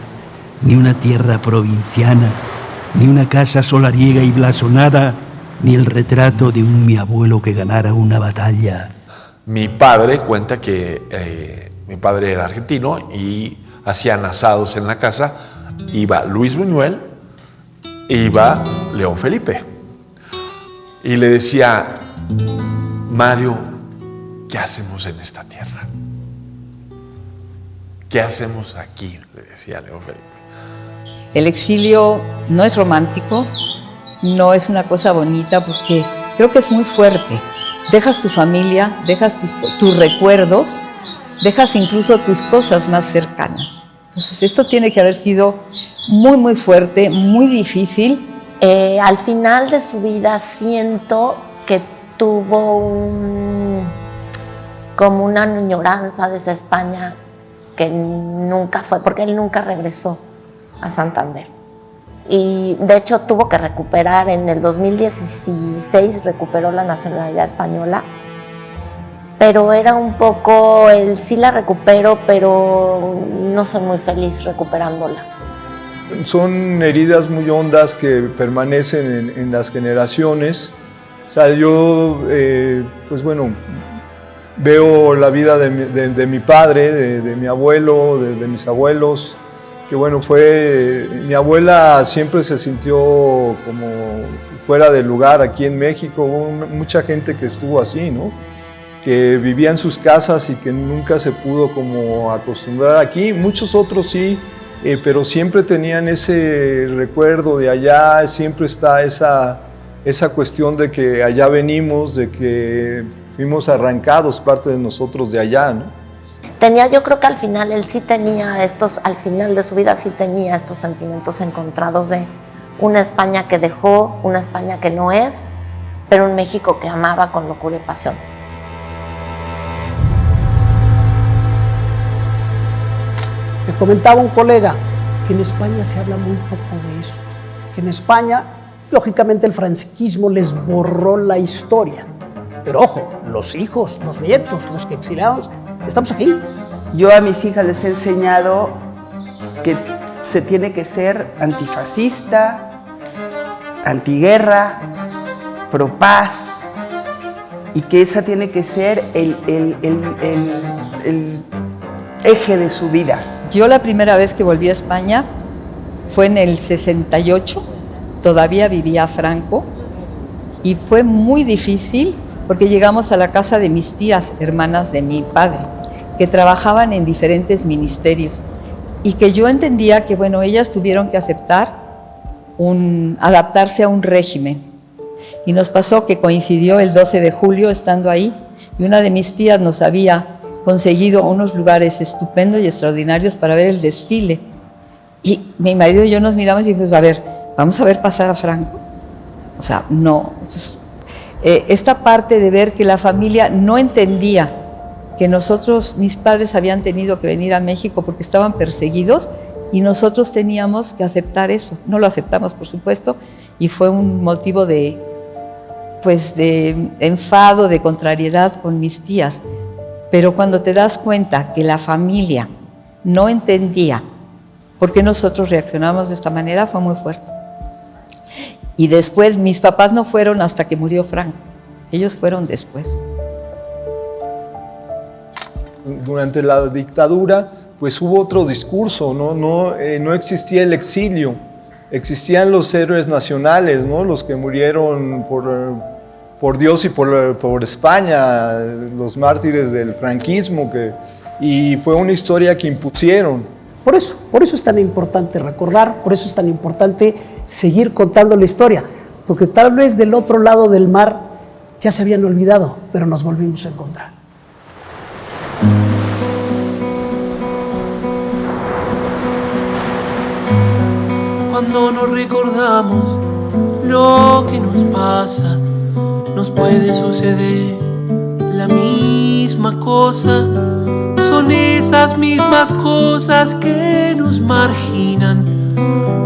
ni una tierra provinciana, ni una casa solariega y blasonada, ni el retrato de mi abuelo que ganara una batalla? Mi padre cuenta que mi padre era argentino y hacían asados en la casa. Iba Luis Buñuel, iba León Felipe. Y le decía, Mario, ¿qué hacemos en esta tierra? ¿Qué hacemos aquí? Le decía León Felipe. El exilio no es romántico, no es una cosa bonita, porque creo que es muy fuerte. Dejas tu familia, dejas tus recuerdos, dejas incluso tus cosas más cercanas. Entonces, esto tiene que haber sido muy, muy fuerte, muy difícil. Al final de su vida siento que tuvo como una añoranza de esa España que nunca fue, porque él nunca regresó a Santander. Y de hecho tuvo que recuperar, en el 2016 recuperó la nacionalidad española, pero era un poco, él sí la recupero, pero no soy muy feliz recuperándola. Son heridas muy hondas que permanecen en las generaciones. O sea, yo, pues bueno, veo la vida de mi padre, de mi abuelo, de mis abuelos, que bueno, mi abuela siempre se sintió como fuera de lugar aquí en México. Hubo mucha gente que estuvo así, ¿no? Que vivía en sus casas y que nunca se pudo como acostumbrar aquí. Muchos otros sí, pero siempre tenían ese recuerdo de allá, siempre está esa cuestión de que allá venimos, de que fuimos arrancados, parte de nosotros de allá, ¿no? Yo creo que al final él sí tenía al final de su vida sí tenía estos sentimientos encontrados de una España que dejó, una España que no es, pero un México que amaba con locura y pasión. Me comentaba un colega que en España se habla muy poco de esto, que en España, lógicamente el franquismo les borró la historia, pero ojo, los hijos, los nietos, los que exiliamos, estamos aquí. Yo a mis hijas les he enseñado que se tiene que ser antifascista, antiguerra, pro paz, y que esa tiene que ser el eje de su vida. Yo la primera vez que volví a España fue en el 68, todavía vivía Franco, y fue muy difícil porque llegamos a la casa de mis tías, hermanas de mi padre, que trabajaban en diferentes ministerios, y que yo entendía que, bueno, ellas tuvieron que adaptarse a un régimen. Y nos pasó que coincidió el 12 de julio estando ahí, y una de mis tías nos había conseguido unos lugares estupendos y extraordinarios para ver el desfile. Y mi marido y yo nos miramos y dijimos, a ver, vamos a ver pasar a Franco. O sea, no. Entonces, esta parte de ver que la familia no entendía que mis padres habían tenido que venir a México porque estaban perseguidos y nosotros teníamos que aceptar eso. No lo aceptamos, por supuesto, y fue un motivo de enfado, de contrariedad con mis tías. Pero cuando te das cuenta que la familia no entendía por qué nosotros reaccionamos de esta manera, fue muy fuerte. Y después, mis papás no fueron hasta que murió Franco, ellos fueron después. Durante la dictadura, pues hubo otro discurso, no existía el exilio, existían los héroes nacionales, ¿no? Los que murieron por Dios y por España, los mártires del franquismo, y fue una historia que impusieron. Por eso es tan importante recordar, por eso es tan importante seguir contando la historia, porque tal vez del otro lado del mar ya se habían olvidado, pero nos volvimos a encontrar. Cuando nos recordamos lo que nos pasa, nos puede suceder la misma cosa. Son esas mismas cosas que nos marginan,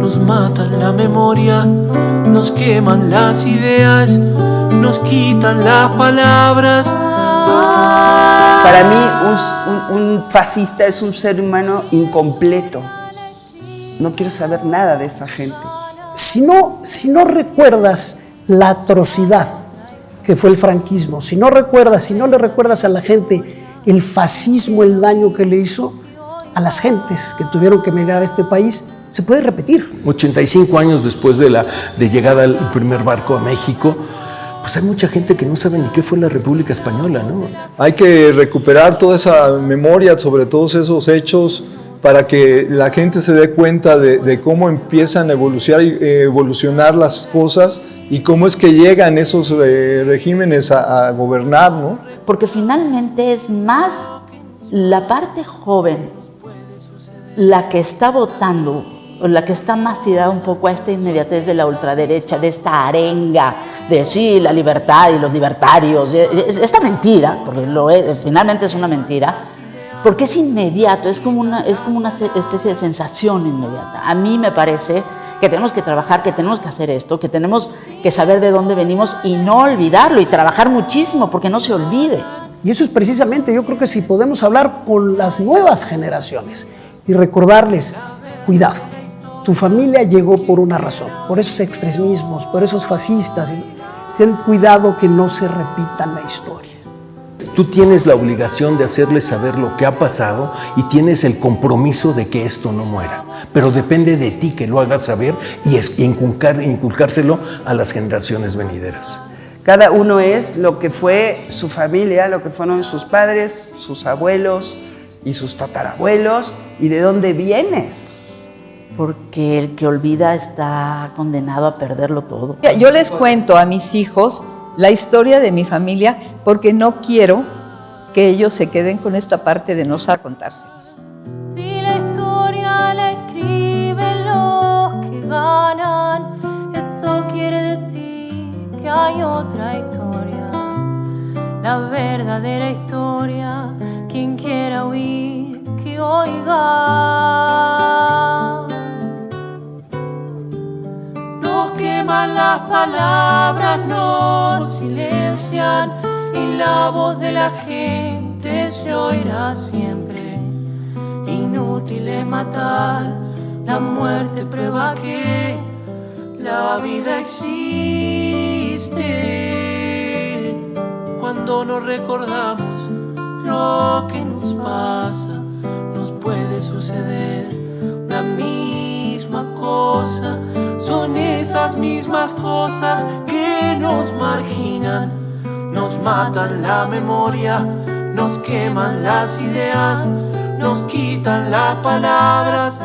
nos matan la memoria, nos queman las ideas, nos quitan las palabras. Para mí un fascista es un ser humano incompleto. No quiero saber nada de esa gente. Si no recuerdas la atrocidad que fue el franquismo, si no le recuerdas a la gente el fascismo, el daño que le hizo a las gentes que tuvieron que emigrar a este país, se puede repetir. 85 años después de llegada del primer barco a México, pues hay mucha gente que no sabe ni qué fue la República Española, ¿no? Hay que recuperar toda esa memoria sobre todos esos hechos para que la gente se dé cuenta de cómo empiezan a evolucionar las cosas y cómo es que llegan esos regímenes a gobernar, ¿no? Porque finalmente es más la parte joven la que está votando, o la que está más tirada un poco a esta inmediatez de la ultraderecha, de esta arenga de sí, la libertad y los libertarios, esta mentira, porque finalmente es una mentira, porque es inmediato, es como una especie de sensación inmediata. A mí me parece que tenemos que trabajar, que tenemos que hacer esto, que tenemos que saber de dónde venimos y no olvidarlo, y trabajar muchísimo porque no se olvide. Y eso es precisamente, yo creo que si podemos hablar con las nuevas generaciones y recordarles, cuidado, tu familia llegó por una razón, por esos extremismos, por esos fascistas, ten cuidado que no se repitan la historia. Tú tienes la obligación de hacerles saber lo que ha pasado y tienes el compromiso de que esto no muera. Pero depende de ti que lo hagas saber y inculcárselo a las generaciones venideras. Cada uno es lo que fue su familia, lo que fueron sus padres, sus abuelos y sus tatarabuelos, y de dónde vienes. Porque el que olvida está condenado a perderlo todo. Yo les cuento a mis hijos la historia de mi familia porque no quiero que ellos se queden con esta parte de no saber contárselas. Si la historia la escriben los que ganan, eso quiere decir que hay otra historia. La verdadera historia, quien quiera oír, que oiga. Nos queman las palabras, nos silencian y la voz de la gente se oirá siempre. Inútil es matar, la muerte prueba que la vida existe. Cuando nos recordamos lo que nos pasa, nos puede suceder la misma cosa. Son esas mismas cosas que nos marginan, nos matan la memoria, nos queman las ideas, nos quitan las palabras.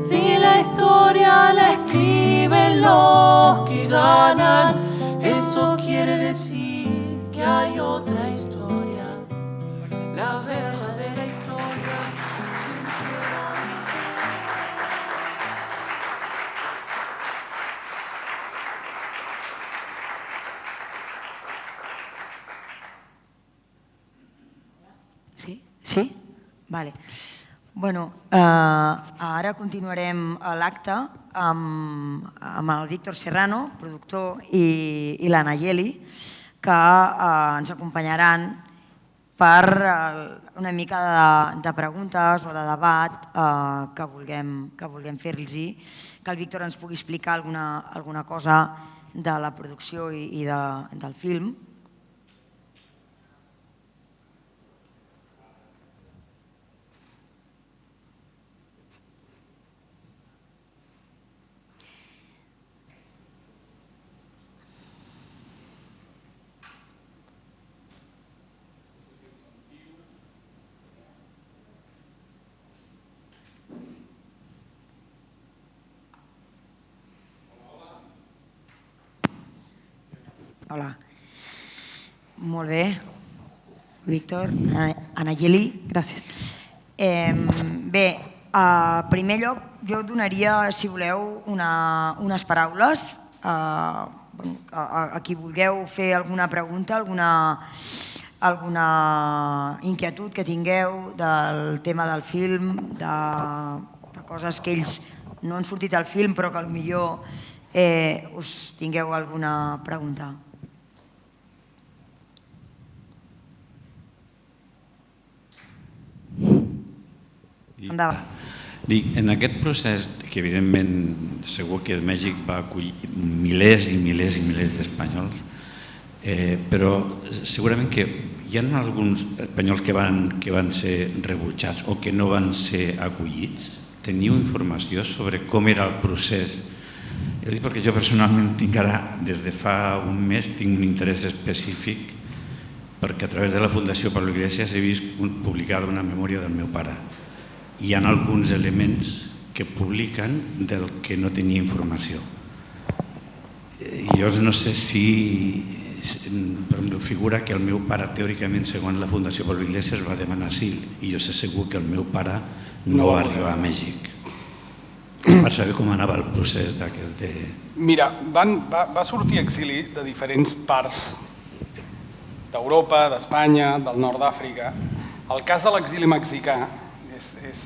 Si la historia la escriben los que ganan, eso quiere decir que hay otra historia, la verdadera historia. Sí? Vale. Bueno, ara continuarem l'acte amb el Víctor Serrano, productor, i la Nayeli, que ens acompanyaran per una mica de preguntes o de debat que vulguem fer-los, que el Víctor ens pugui explicar alguna cosa de la producció i del film. Hola. Molt bé. Víctor, Anayeli. Gràcies. Bé, en primer lloc, jo donaria, si voleu, unes paraules a qui vulgueu fer alguna pregunta, alguna inquietud que tingueu del tema del film, de coses que ells no han sortit al film però que potser us tingueu alguna pregunta. En aquest procés, que evidentment segur que Mèxic va acollir milers i milers i milers d'espanyols, però segurament que hi ha alguns espanyols que van ser rebutjats o que no van ser acollits? Teniu informació sobre com era el procés? Perquè jo personalment tinc ara, des de fa un mes, tinc un interès específic perquè a través de la Fundació Pablo Iglesias he vist publicada una memòria del meu pare. Hi ha alguns elements que publiquen del que no tenia informació. Jo no sé si figura que el meu pare, teòricament, segons la Fundació Pablo Iglesias, va demanar asil i jo sé segur que el meu pare no va arribar a Mèxic. Per saber com anava el procés d'aquest... Mira, va sortir exili de diferents parts d'Europa, d'Espanya, del nord d'Àfrica. El cas de l'exili mexicà és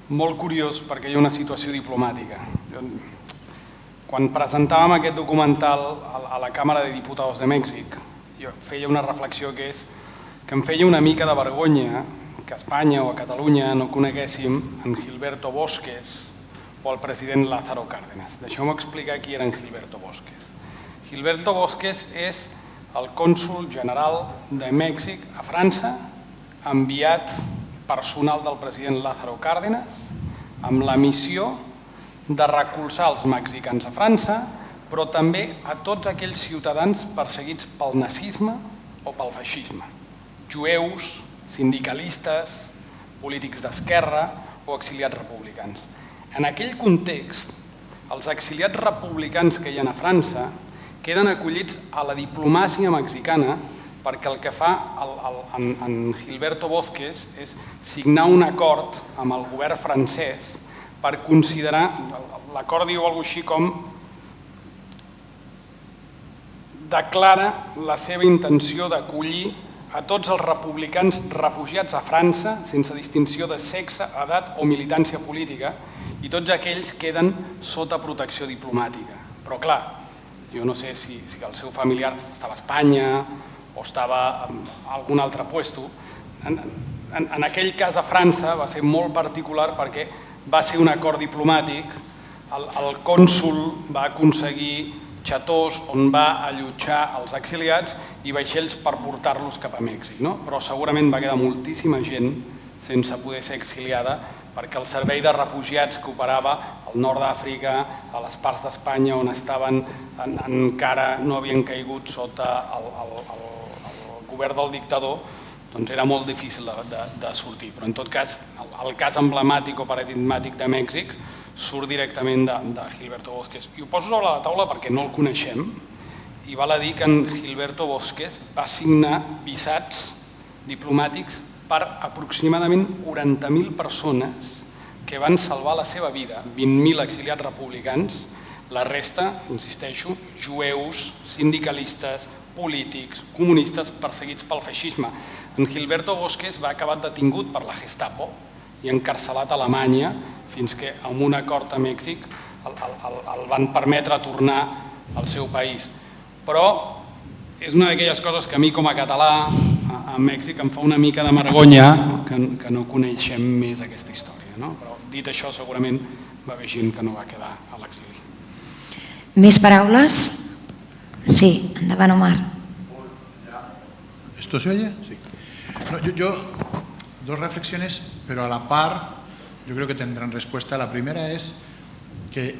molt curiós perquè hi ha una situació diplomàtica. Quan presentàvem aquest documental a la Càmera de Diputados de Mèxic, jo feia una reflexió que és que em feia una mica de vergonya que a Espanya o a Catalunya no coneguéssim en Gilberto Bosques o el president Lázaro Cárdenas. Deixeu-me explicar qui era en Gilberto Bosques. Gilberto Bosques és el cònsol general de Mèxic a França, enviat personal del president Lázaro Cárdenas, amb la missió de recolzar els mexicans a França, però també a tots aquells ciutadans perseguits pel nazisme o pel feixisme, jueus, sindicalistes, polítics d'esquerra o exiliats republicans. En aquell context, els exiliats republicans que hi ha a França queden acollits a la diplomàcia mexicana perquè el que fa en Gilberto Bosques és signar un acord amb el govern francès per considerar, l'acord diu alguna cosa així com declara la seva intenció d'acollir a tots els republicans refugiats a França sense distinció de sexe, edat o militància política i tots aquells queden sota protecció diplomàtica. Però clar, jo no sé si el seu familiar estava a Espanya o estava en algun altre puesto. En aquell cas a França va ser molt particular perquè va ser un acord diplomàtic, el cònsol va aconseguir xatós on va allotjar els exiliats i vaixells per portar-los cap a Mèxic. Però segurament va quedar moltíssima gent sense poder ser exiliada perquè el servei de refugiats que operava al nord d'Àfrica, a les parts d'Espanya on estaven encara no havien caigut sota el govern del dictador, doncs era molt difícil de sortir. Però en tot cas, el cas emblemàtic o paradigmàtic de Mèxic surt directament de Gilberto Bosques. I ho poso sobre la taula perquè no el coneixem i val a dir que en Gilberto Bosques va signar visats diplomàtics per aproximadament 40.000 persones que van salvar la seva vida, 20.000 exiliats republicans, la resta, insisteixo, jueus, sindicalistes, polítics, comunistes perseguits pel feixisme. En Gilberto Bosques va acabar detingut per la Gestapo i encarcelat a Alemanya fins que amb un acord a Mèxic el van permetre tornar al seu país. Però és una d'aquelles coses que a mi com a català a Mèxic em fa una mica de vergonya que no coneixem més aquesta història. Però dit això, segurament va haver gent que no va quedar a l'exili. Més paraules? Sí, endavant, Omar. ¿Esto se oye? Sí. Yo dos reflexiones, pero a la par yo creo que tendrán respuesta. La primera es que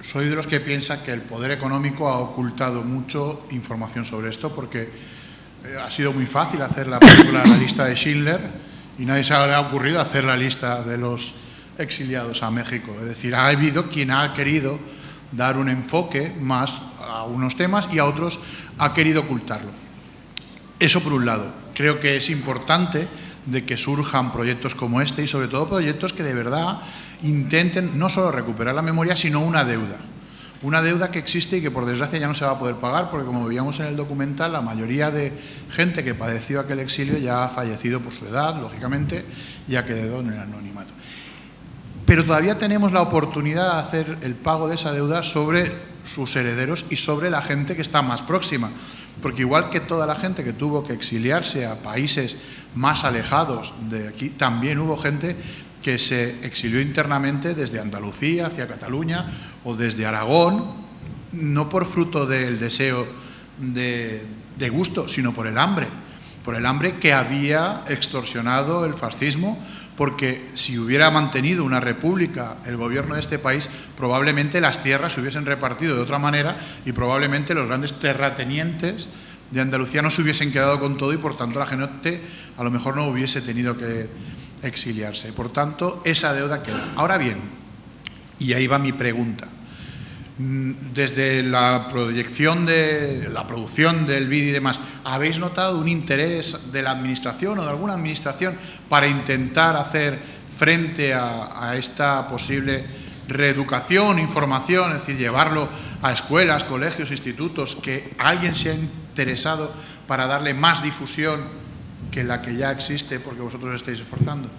soy de los que piensa que el poder económico ha ocultado mucho información sobre esto porque ha sido muy fácil hacer la película La lista de Schindler y nadie se le ha ocurrido hacer la lista de los exiliados a México. Es decir, ha habido quien ha querido dar un enfoque más a unos temas y a otros ha querido ocultarlo. Eso por un lado. Creo que es importante de que surjan proyectos como este y sobre todo proyectos que de verdad intenten no solo recuperar la memoria, sino una deuda. Una deuda que existe y que por desgracia ya no se va a poder pagar porque, como veíamos en el documental, la mayoría de gente que padeció aquel exilio ya ha fallecido por su edad, lógicamente, y ha quedado en el anonimato. Pero todavía tenemos la oportunidad de hacer el pago de esa deuda sobre sus herederos y sobre la gente que está más próxima. Porque igual que toda la gente que tuvo que exiliarse a países más alejados de aquí, también hubo gente que se exilió internamente desde Andalucía hacia Cataluña o desde Aragón, no por fruto del deseo de gusto, sino por el hambre. por el hambre que había extorsionado el fascismo, porque si hubiera mantenido una república el gobierno de este país, probablemente las tierras se hubiesen repartido de otra manera y probablemente los grandes terratenientes de Andalucía no se hubiesen quedado con todo y por tanto la gente a lo mejor no hubiese tenido que exiliarse. Por tanto, esa deuda queda. Ahora bien, y ahí va mi pregunta, desde la proyección de la producción del vídeo y demás, ¿habéis notado un interés de la administración o de alguna administración para intentar hacer frente a esta posible reeducación, información, es decir, llevarlo a escuelas, colegios, institutos, que alguien se ha interesado para darle más difusión que la que ya existe porque vosotros estáis esforzando?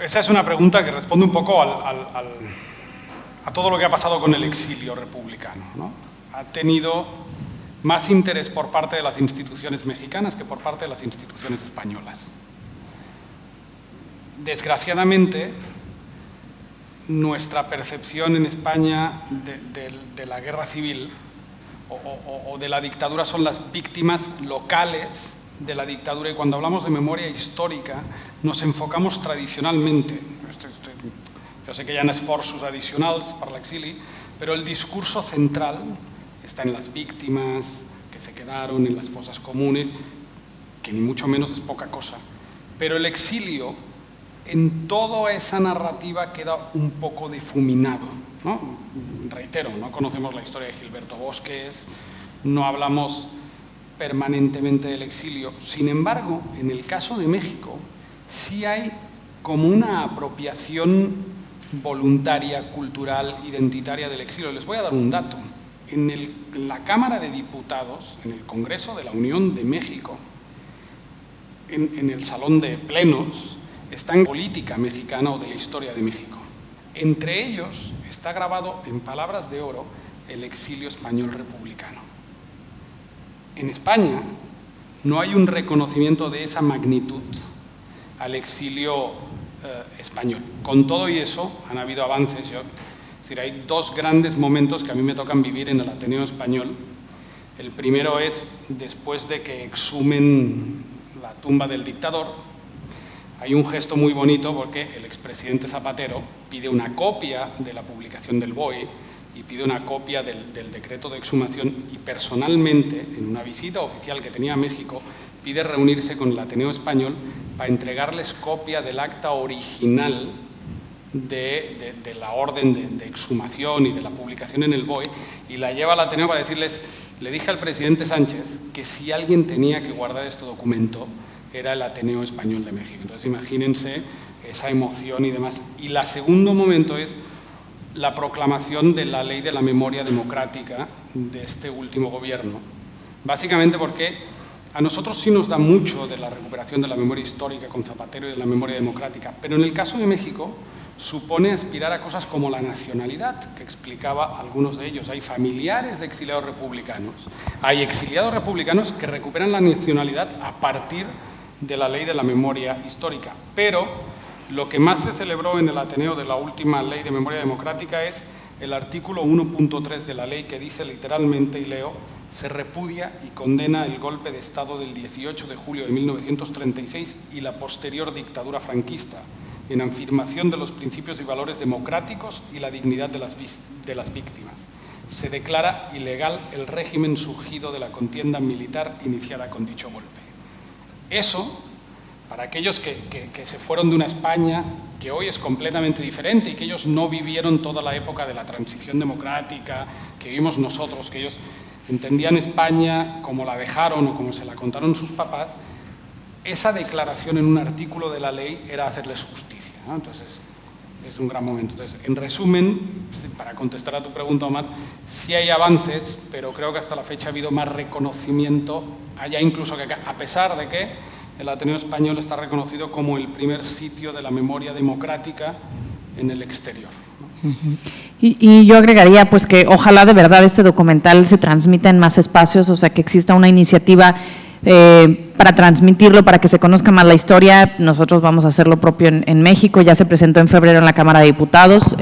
Esa es una pregunta que responde un poco a todo lo que ha pasado con el exilio republicano, ¿no? Ha tenido más interés por parte de las instituciones mexicanas que por parte de las instituciones españolas. Desgraciadamente, nuestra percepción en España de la guerra civil o de la dictadura son las víctimas locales de la dictadura, y cuando hablamos de memoria histórica nos enfocamos tradicionalmente. Jo sé que hi ha esforços addicionals per l'exili, pero el discurso central está en las víctimas que se quedaron, en las fosas comunes, que ni mucho menos es poca cosa. Pero el exilio, en toda esa narrativa, queda un poco difuminado, ¿no? Reitero, no conocemos la historia de Gilberto Bosques, no hablamos permanentemente del exilio. Sin embargo, en el caso de México, sí hay como una apropiación voluntaria, cultural, identitaria del exilio. Les voy a dar un dato. En la Cámara de Diputados, en el Congreso de la Unión de México, en el Salón de Plenos, está en política mexicana o de la historia de México. Entre ellos está grabado en palabras de oro el exilio español republicano. En España no hay un reconocimiento de esa magnitud al exilio español. Con todo y eso, han habido avances. Es decir, hay dos grandes momentos que a mí me tocan vivir en el Ateneo Español. El primero es después de que exhumen la tumba del dictador. Hay un gesto muy bonito porque el expresidente Zapatero pide una copia de la publicación del BOE y pide una copia del decreto de exhumación, y personalmente, en una visita oficial que tenía a México, pide reunirse con el Ateneo Español para entregarles copia del acta original de la orden de exhumación y de la publicación en el BOE, y la lleva al Ateneo para decirles: le dije al presidente Sánchez que si alguien tenía que guardar este documento era el Ateneo Español de México. Entonces imagínense esa emoción y demás. Y el segundo momento es la proclamación de la Ley de la Memoria Democrática de este último gobierno. Básicamente porque a nosotros sí nos da mucho de la recuperación de la memoria histórica con Zapatero y de la memoria democrática, pero en el caso de México supone aspirar a cosas como la nacionalidad, que explicaba algunos de ellos. Hay familiares de exiliados republicanos, hay exiliados republicanos que recuperan la nacionalidad a partir de la Ley de la Memoria Histórica, pero lo que más se celebró en el Ateneo de la última Ley de Memoria Democrática es el artículo 1.3 de la ley, que dice literalmente, y leo: se repudia y condena el golpe de Estado del 18 de julio de 1936 y la posterior dictadura franquista, en afirmación de los principios y valores democráticos y la dignidad de las víctimas. Se declara ilegal el régimen surgido de la contienda militar iniciada con dicho golpe. Eso, para aquellos que se fueron de una España que hoy es completamente diferente y que ellos no vivieron toda la época de la transición democrática que vivimos nosotros, que ellos entendían España como la dejaron o como se la contaron sus papás, esa declaración en un artículo de la ley era hacerles justicia, ¿no? Entonces, es un gran momento. Entonces, en resumen, para contestar a tu pregunta, Omar, sí hay avances, pero creo que hasta la fecha ha habido más reconocimiento, allá incluso que acá, a pesar de que el Ateneo Español está reconocido como el primer sitio de la memoria democrática en el exterior, ¿no? Y yo agregaría pues que ojalá de verdad este documental se transmita en más espacios, o sea, que exista una iniciativa para transmitirlo, para que se conozca más la historia. Nosotros vamos a hacer lo propio en México. Ya se presentó en febrero en la Cámara de Diputados,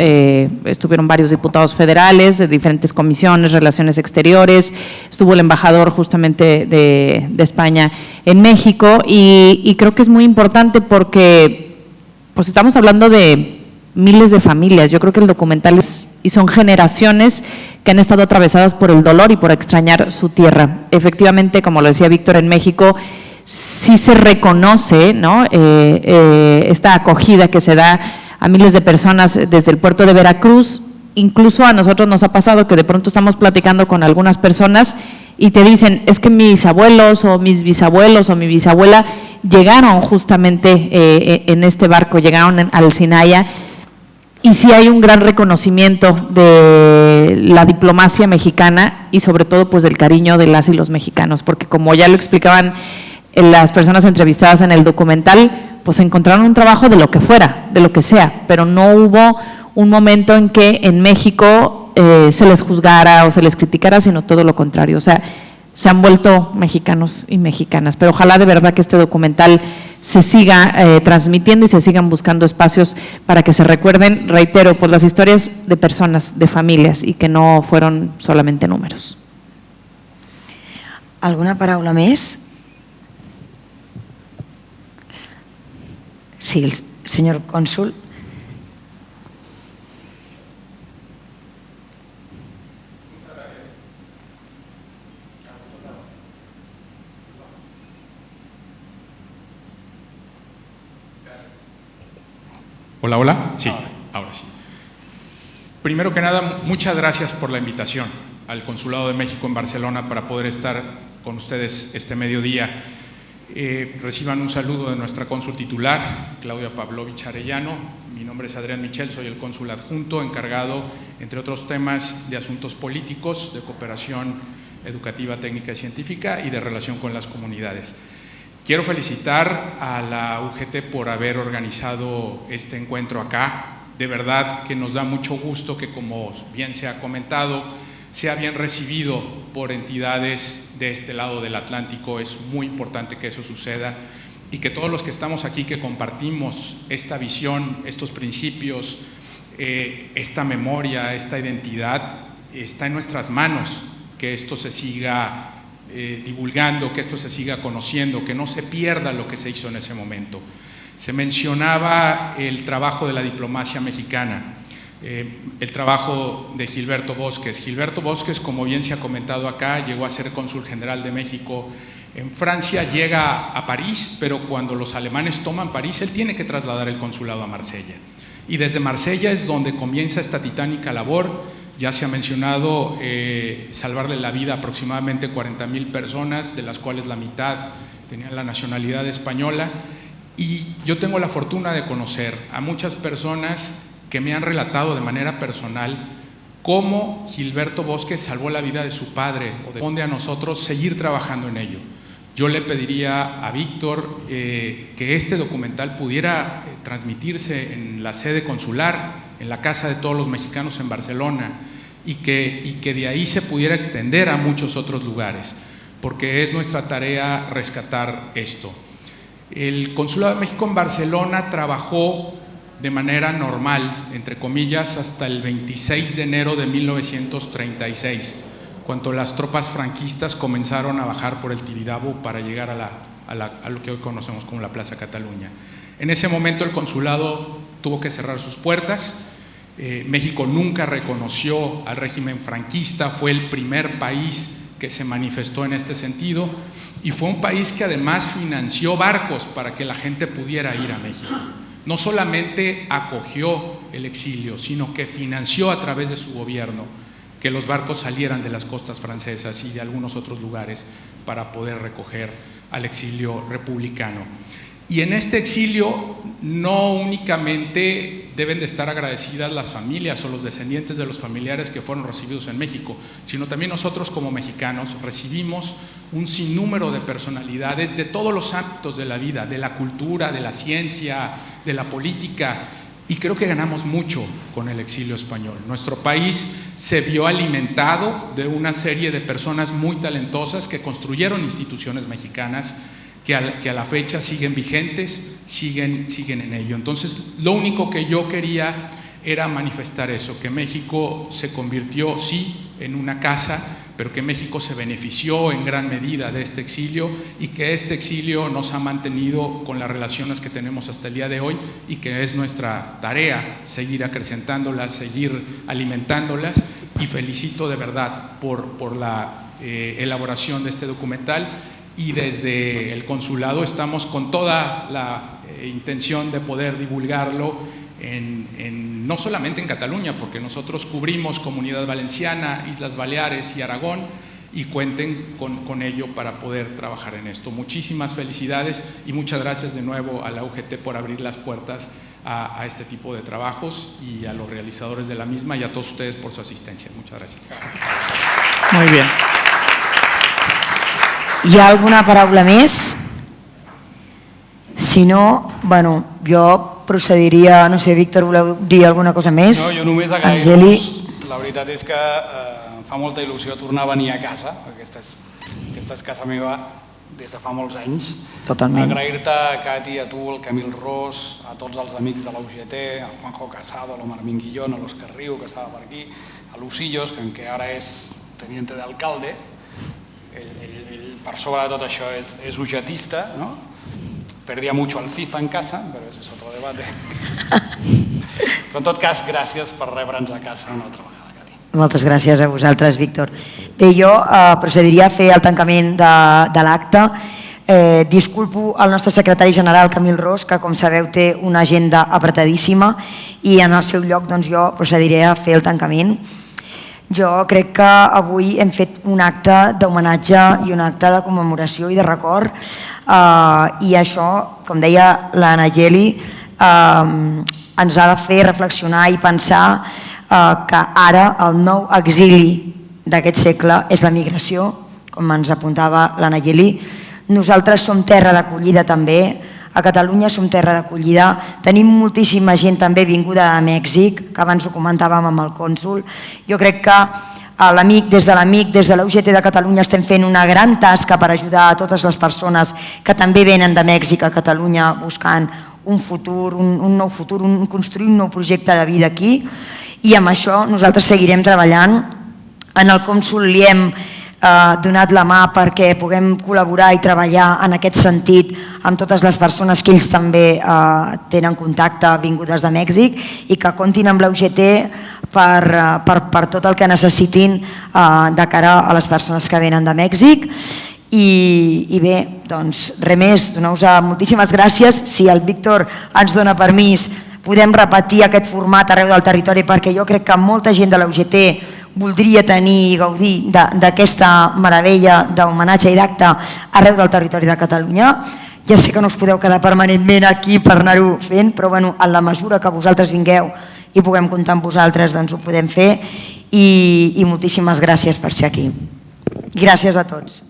estuvieron varios diputados federales de diferentes comisiones, relaciones exteriores, estuvo el embajador justamente de España en México, y creo que es muy importante porque pues estamos hablando de miles de familias. Yo creo que el documental y son generaciones que han estado atravesadas por el dolor y por extrañar su tierra. Efectivamente, como lo decía Víctor, en México sí se reconoce, ¿no?, esta acogida que se da a miles de personas desde el puerto de Veracruz. Incluso a nosotros nos ha pasado que de pronto estamos platicando con algunas personas y te dicen, es que mis abuelos o mis bisabuelos o mi bisabuela llegaron justamente en este barco, llegaron al Sinaya. Y sí hay un gran reconocimiento de la diplomacia mexicana y sobre todo pues del cariño de las y los mexicanos, porque como ya lo explicaban las personas entrevistadas en el documental, pues encontraron un trabajo de lo que fuera, de lo que sea, pero no hubo un momento en que en México se les juzgara o se les criticara, sino todo lo contrario. O sea, se han vuelto mexicanos y mexicanas, pero ojalá de verdad que este documental se siga transmitiendo y se sigan buscando espacios para que se recuerden, reitero, por las historias de personas, de familias, y que no fueron solamente números. Alguna paraula més? Sí, el senyor cònsol. Hola, hola. Sí, ahora sí. Primero que nada, muchas gracias por la invitación al Consulado de México en Barcelona para poder estar con ustedes este mediodía. Reciban un saludo de nuestra cónsul titular, Claudia Pavlovich Arellano. Mi nombre es Adrián Michel, soy el cónsul adjunto encargado, entre otros temas, de asuntos políticos, de cooperación educativa, técnica y científica y de relación con las comunidades. Quiero felicitar a la UGT por haber organizado este encuentro acá. De verdad que nos da mucho gusto que, como bien se ha comentado, sea bien recibido por entidades de este lado del Atlántico. Es muy importante que eso suceda y que todos los que estamos aquí, que compartimos esta visión, estos principios, esta memoria, esta identidad, está en nuestras manos, que esto se siga divulgando, que esto se siga conociendo, que no se pierda lo que se hizo en ese momento. Se mencionaba el trabajo de la diplomacia mexicana, el trabajo de Gilberto Bosques. Gilberto Bosques, como bien se ha comentado acá, llegó a ser cónsul general de México en Francia, llega a París, pero cuando los alemanes toman París, él tiene que trasladar el consulado a Marsella. Y desde Marsella es donde comienza esta titánica labor. Ya se ha mencionado salvarle la vida a aproximadamente 40,000 personas, de las cuales la mitad tenían la nacionalidad española. Y yo tengo la fortuna de conocer a muchas personas que me han relatado de manera personal cómo Gilberto Bosques salvó la vida de su padre, o corresponde a nosotros seguir trabajando en ello. Yo le pediría a Víctor que este documental pudiera transmitirse en la sede consular, en la Casa de Todos los Mexicanos en Barcelona, y que de ahí se pudiera extender a muchos otros lugares, porque es nuestra tarea rescatar esto. El Consulado de México en Barcelona trabajó de manera normal, entre comillas, hasta el 26 de enero de 1936, cuando las tropas franquistas comenzaron a bajar por el Tibidabo para llegar a lo que hoy conocemos como la Plaza Cataluña. En ese momento el consulado tuvo que cerrar sus puertas. México nunca reconoció al régimen franquista, fue el primer país que se manifestó en este sentido, y fue un país que además financió barcos para que la gente pudiera ir a México. No solamente acogió el exilio, sino que financió a través de su gobierno que los barcos salieran de las costas francesas y de algunos otros lugares para poder recoger al exilio republicano. Y en este exilio no únicamente deben de estar agradecidas las familias o los descendientes de los familiares que fueron recibidos en México, sino también nosotros como mexicanos recibimos un sinnúmero de personalidades de todos los ámbitos de la vida, de la cultura, de la ciencia, de la política, y creo que ganamos mucho con el exilio español. Nuestro país se vio alimentado de una serie de personas muy talentosas que construyeron instituciones mexicanas que a la fecha siguen vigentes, siguen en ello. Entonces, lo único que yo quería era manifestar eso, que México se convirtió, sí, en una casa, pero que México se benefició en gran medida de este exilio y que este exilio nos ha mantenido con las relaciones que tenemos hasta el día de hoy y que es nuestra tarea seguir acrecentándolas, seguir alimentándolas, y felicito de verdad por la elaboración de este documental. Y desde el consulado estamos con toda la intención de poder divulgarlo no solamente en Cataluña, porque nosotros cubrimos Comunidad Valenciana, Islas Baleares y Aragón, y cuenten con ello para poder trabajar en esto. Muchísimas felicidades y muchas gracias de nuevo a la UGT por abrir las puertas a este tipo de trabajos, y a los realizadores de la misma, y a todos ustedes por su asistencia. Muchas gracias. Muy bien. Hi ha alguna paraula més? Si no, bueno, jo procediria, no sé, Víctor, voleu dir alguna cosa més? No, jo només agrair-vos. La veritat és que em fa molta il·lusió tornar a venir a casa, perquè aquesta és casa meva des de fa molts anys. Totalment. Agrair-te, Cati, a tu, al Camil Ros, a tots els amics de la UGT, a Juanjo Casado, a l'Omar Minguillón, a l'Òscar Riu, que estava per aquí, a Lucillos, que ara és teniente d'alcalde. Ell, per sobre de tot això, és ugetista, no? Perdía mucho al FIFA en casa, però ese és otro debate. Però en tot cas, gràcies per rebre'ns a casa una altra vegada, Cati. Moltes gràcies a vosaltres, Víctor. Bé, jo procediria a fer el tancament de l'acte. Disculpo al nostre secretari general, Camil Ros, que com sabeu té una agenda apretadíssima, i en el seu lloc jo procediré a fer el tancament. Jo crec que avui hem fet un acte d'homenatge i un acte de commemoració i de record, i això, com deia la Nayeli, ens ha de fer reflexionar i pensar que ara el nou exili d'aquest segle és la migració, com ens apuntava la Nayeli. Nosaltres som terra d'acollida també, a Catalunya som terra d'acollida, tenim moltíssima gent també vinguda de Mèxic, que abans ho comentàvem amb el cònsol. Jo crec que des de la UGT de Catalunya estem fent una gran tasca per ajudar a totes les persones que també venen de Mèxic a Catalunya buscant un futur, un nou futur, construir un nou projecte de vida aquí, i amb això nosaltres seguirem treballant. En el cònsol li hem donat la mà perquè puguem col·laborar i treballar en aquest sentit amb totes les persones que ells també tenen contacte vingudes de Mèxic, i que comptin amb la UGT per tot el que necessitin de cara a les persones que venen de Mèxic. I bé, doncs res més, donar-vos moltíssimes gràcies. Si el Víctor ens dona permís, podem repetir aquest format arreu del territori, perquè jo crec que molta gent de la UGT voldria tenir i gaudir d'aquesta meravella d'homenatge i d'acte arreu del territori de Catalunya. Ja sé que no us podeu quedar permanentment aquí per anar-ho fent, però en la mesura que vosaltres vingueu i puguem comptar amb vosaltres, doncs ho podem fer, i moltíssimes gràcies per ser aquí. Gràcies a tots.